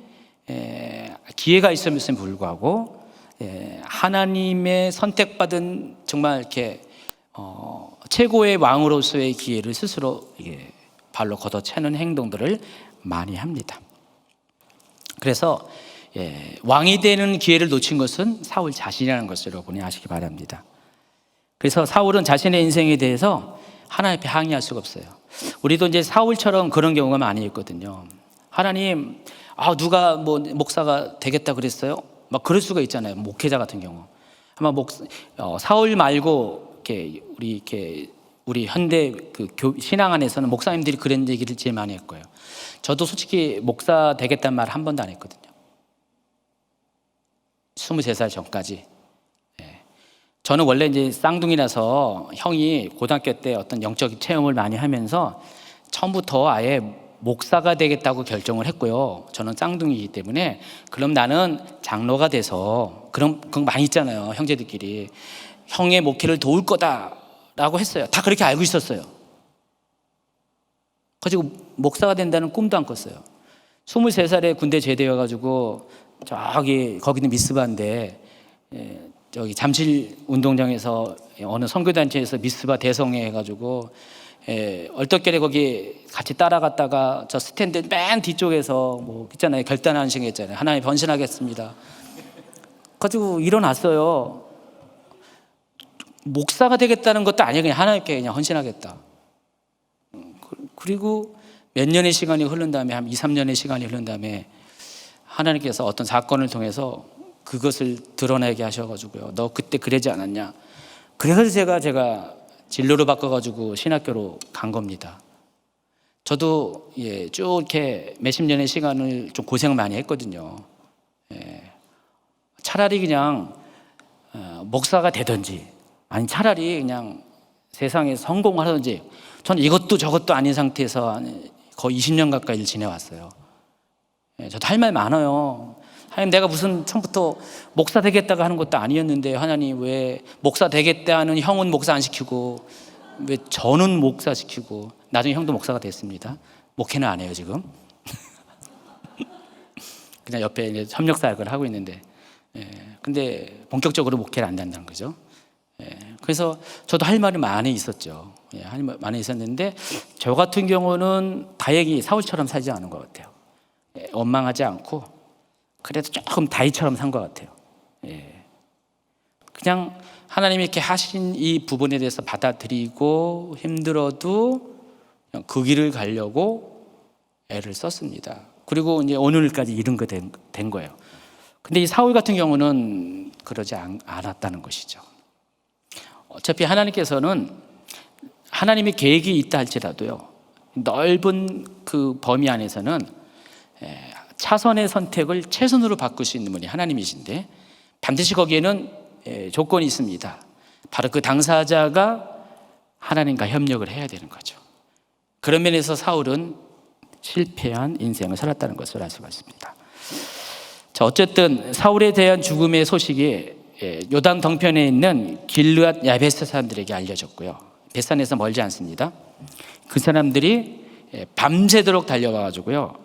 기회가 있음에도 불구하고 하나님의 선택받은 정말 이렇게 최고의 왕으로서의 기회를 스스로 발로 걷어차는 행동들을 많이 합니다. 그래서 왕이 되는 기회를 놓친 것은 사울 자신이라는 것을 여러분이 아시기 바랍니다. 그래서 사울은 자신의 인생에 대해서 하나님 앞에 항의할 수가 없어요. 우리도 이제 사울처럼 그런 경우가 많이 있거든요. 하나님, 누가 뭐 목사가 되겠다 그랬어요? 막 그럴 수가 있잖아요. 목회자 같은 경우. 아마 사울 말고 우리 현대 그 신앙 안에서는 목사님들이 그런 얘기를 제일 많이 했고요. 저도 솔직히 목사 되겠다는 말 한 번도 안 했거든요. 23살 전까지. 저는 원래 이제 쌍둥이라서 형이 고등학교 때 어떤 영적 체험을 많이 하면서 처음부터 아예 목사가 되겠다고 결정을 했고요. 저는 쌍둥이이기 때문에 그럼 나는 장로가 돼서 그런 거 많이 있잖아요. 형제들끼리 형의 목회를 도울 거다라고 했어요. 다 그렇게 알고 있었어요. 가지고 목사가 된다는 꿈도 안 꿨어요. 23살에 군대 제대해가지고 저기 거기는 미스바인데 저기 잠실 운동장에서 어느 선교단체에서 미스바 대성회 해가지고 얼떨결에 거기 같이 따라갔다가 저 스탠드 맨 뒤쪽에서 뭐 있잖아요. 결단하는 시간 있잖아요. 하나님 변신하겠습니다. 가지고 일어났어요. 목사가 되겠다는 것도 아니에요. 그냥 하나님께 그냥 헌신하겠다. 그리고 몇 년의 시간이 흐른 다음에 한 2, 3년의 시간이 흐른 다음에 하나님께서 어떤 사건을 통해서 그것을 드러내게 하셔가지고요. 너 그때 그러지 않았냐. 그래서 제가 진로를 바꿔가지고 신학교로 간 겁니다. 저도 쭉 이렇게 몇십 년의 시간을 좀 고생을 많이 했거든요. 차라리 그냥 목사가 되든지 아니 차라리 그냥 세상에 성공을 하든지 저는 이것도 저것도 아닌 상태에서 거의 20년 가까이를 지내왔어요. 저도 할 말 많아요. 하나님, 내가 무슨 처음부터 목사 되겠다고 하는 것도 아니었는데 하나님 왜 목사 되겠다 하는 형은 목사 안 시키고 왜 저는 목사 시키고 나중에 형도 목사가 됐습니다. 목회는 안 해요 지금. 그냥 옆에 이제 협력사역을 하고 있는데 근데 본격적으로 목회를 안 한다는 거죠. 그래서 저도 할 말이 많이 있었죠. 할 말 많이 있었는데 저 같은 경우는 다행히 사울처럼 살지 않은 것 같아요. 원망하지 않고 그래도 조금 다윗처럼 산 것 같아요. 그냥 하나님이 이렇게 하신 이 부분에 대해서 받아들이고 힘들어도 그냥 그 길을 가려고 애를 썼습니다. 그리고 이제 오늘까지 이른 거 된 거예요. 근데 이 사울 같은 경우는 그러지 않았다는 것이죠. 어차피 하나님께서는 하나님의 계획이 있다 할지라도요, 넓은 그 범위 안에서는 차선의 선택을 최선으로 바꿀 수 있는 분이 하나님이신데 반드시 거기에는 조건이 있습니다. 바로 그 당사자가 하나님과 협력을 해야 되는 거죠. 그런 면에서 사울은 실패한 인생을 살았다는 것을 알 수가 있습니다. 자, 어쨌든 사울에 대한 죽음의 소식이 요단 동편에 있는 길르앗 야베스 사람들에게 알려졌고요. 벳산에서 멀지 않습니다. 그 사람들이 밤새도록 달려와가지고요.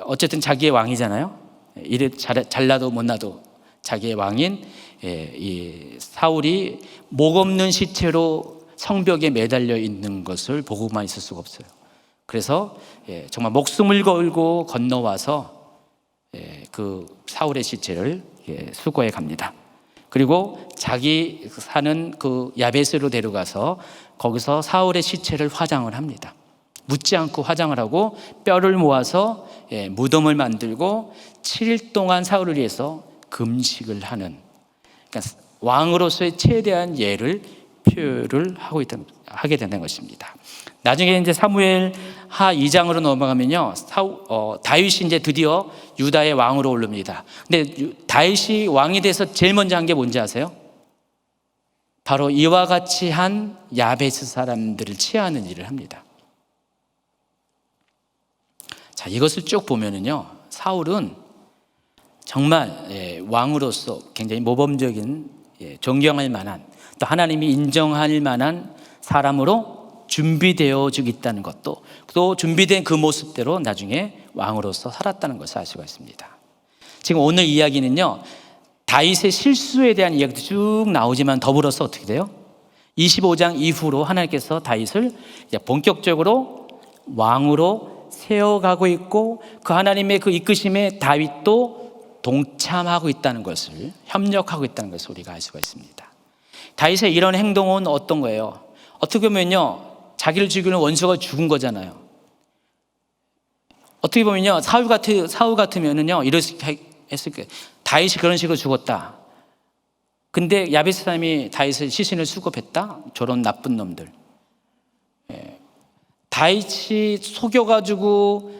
어쨌든 자기의 왕이잖아요. 이래 잘나도 못나도 자기의 왕인 이 사울이 목 없는 시체로 성벽에 매달려 있는 것을 보고만 있을 수가 없어요. 그래서 정말 목숨을 걸고 건너와서 그 사울의 시체를 수거해 갑니다. 그리고 자기 사는 그 야베스로 데려가서 거기서 사울의 시체를 화장을 합니다. 묻지 않고 화장을 하고 뼈를 모아서 무덤을 만들고 7일 동안 사울을 위해서 금식을 하는, 그러니까 왕으로서의 최대한 예를 표를 하게 되는 것입니다. 나중에 이제 사무엘 하 2장으로 넘어가면요, 다윗이 이제 드디어 유다의 왕으로 오릅니다. 근데 다윗이 왕이 돼서 제일 먼저 한 게 뭔지 아세요? 바로 이와 같이 한 야베스 사람들을 치하하는 일을 합니다. 자, 이것을 쭉 보면은요, 사울은 정말 왕으로서 굉장히 모범적인, 존경할 만한, 또 하나님이 인정할 만한 사람으로 준비되어지고 있다는 것도, 또 준비된 그 모습대로 나중에 왕으로서 살았다는 것을 알 수가 있습니다. 지금 오늘 이야기는요, 다윗의 실수에 대한 이야기도 쭉 나오지만 더불어서 어떻게 돼요? 25장 이후로 하나님께서 다윗을 이제 본격적으로 왕으로 세워가고 있고 그 하나님의 그 이끄심에 다윗도 동참하고 있다는 것을, 협력하고 있다는 것을 우리가 알 수가 있습니다. 다윗의 이런 행동은 어떤 거예요? 어떻게 보면요, 자기를 죽이는 원수가 죽은 거잖아요. 어떻게 보면요, 사울 같으면은요, 이렇게 했을 거예요. 다윗이 그런 식으로 죽었다. 근데 야베스 사람이 다윗의 시신을 수급했다? 저런 나쁜 놈들. 다윗이 속여가지고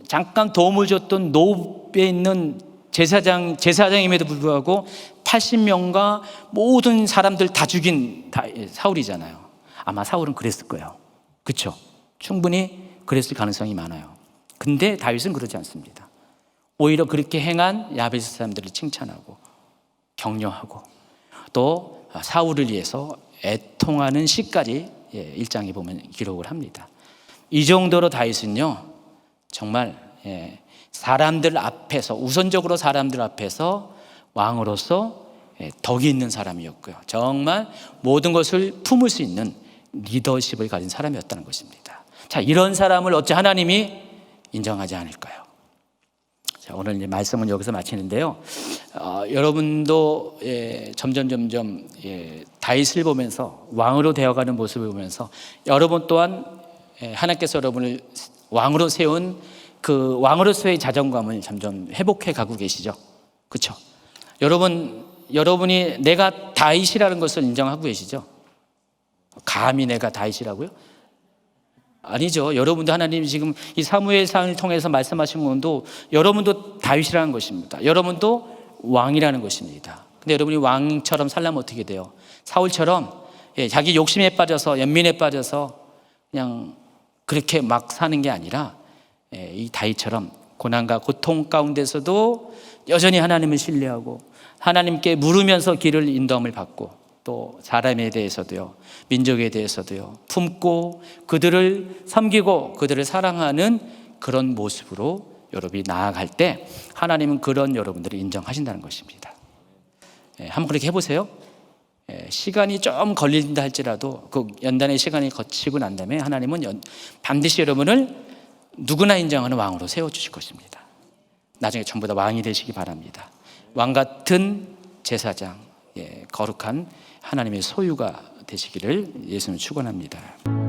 잠깐 도움을 줬던 노브에 있는 제사장임에도 불구하고 80명과 모든 사람들 다 죽인 사울이잖아요. 아마 사울은 그랬을 거예요. 그렇죠? 충분히 그랬을 가능성이 많아요. 근데 다윗은 그러지 않습니다. 오히려 그렇게 행한 야베스 사람들을 칭찬하고 격려하고 또 사울을 위해서 애통하는 시까지 1장에 보면 기록을 합니다. 이 정도로 다윗은요 정말 사람들 앞에서, 우선적으로 사람들 앞에서 왕으로서 덕이 있는 사람이었고요, 정말 모든 것을 품을 수 있는 리더십을 가진 사람이었다는 것입니다. 자, 이런 사람을 어찌 하나님이 인정하지 않을까요? 자, 오늘 이제 말씀은 여기서 마치는데요. 여러분도 점점 다윗을 보면서 왕으로 되어가는 모습을 보면서 여러분 또한 하나님께서 여러분을 왕으로 세운 그 왕으로서의 자존감을 점점 회복해 가고 계시죠, 그렇죠? 여러분이 내가 다윗이라는 것을 인정하고 계시죠? 감히 내가 다윗이라고요? 아니죠. 여러분도 하나님이 지금 이 사무엘상을 통해서 말씀하신 것도 여러분도 다윗이라는 것입니다. 여러분도 왕이라는 것입니다. 근데 여러분이 왕처럼 살려면 어떻게 돼요? 사울처럼 자기 욕심에 빠져서, 연민에 빠져서 그냥 그렇게 막 사는 게 아니라 이 다윗처럼 고난과 고통 가운데서도 여전히 하나님을 신뢰하고 하나님께 물으면서 길을 인도함을 받고 또 사람에 대해서도요, 민족에 대해서도요 품고 그들을 섬기고 그들을 사랑하는 그런 모습으로 여러분이 나아갈 때 하나님은 그런 여러분들을 인정하신다는 것입니다. 한번 그렇게 해보세요. 시간이 좀 걸린다 할지라도 그 연단의 시간이 거치고 난 다음에 하나님은 반드시 여러분을 누구나 인정하는 왕으로 세워주실 것입니다. 나중에 전부 다 왕이 되시기 바랍니다. 왕 같은 제사장, 거룩한 하나님의 소유가 되시기를 예수님 축원합니다.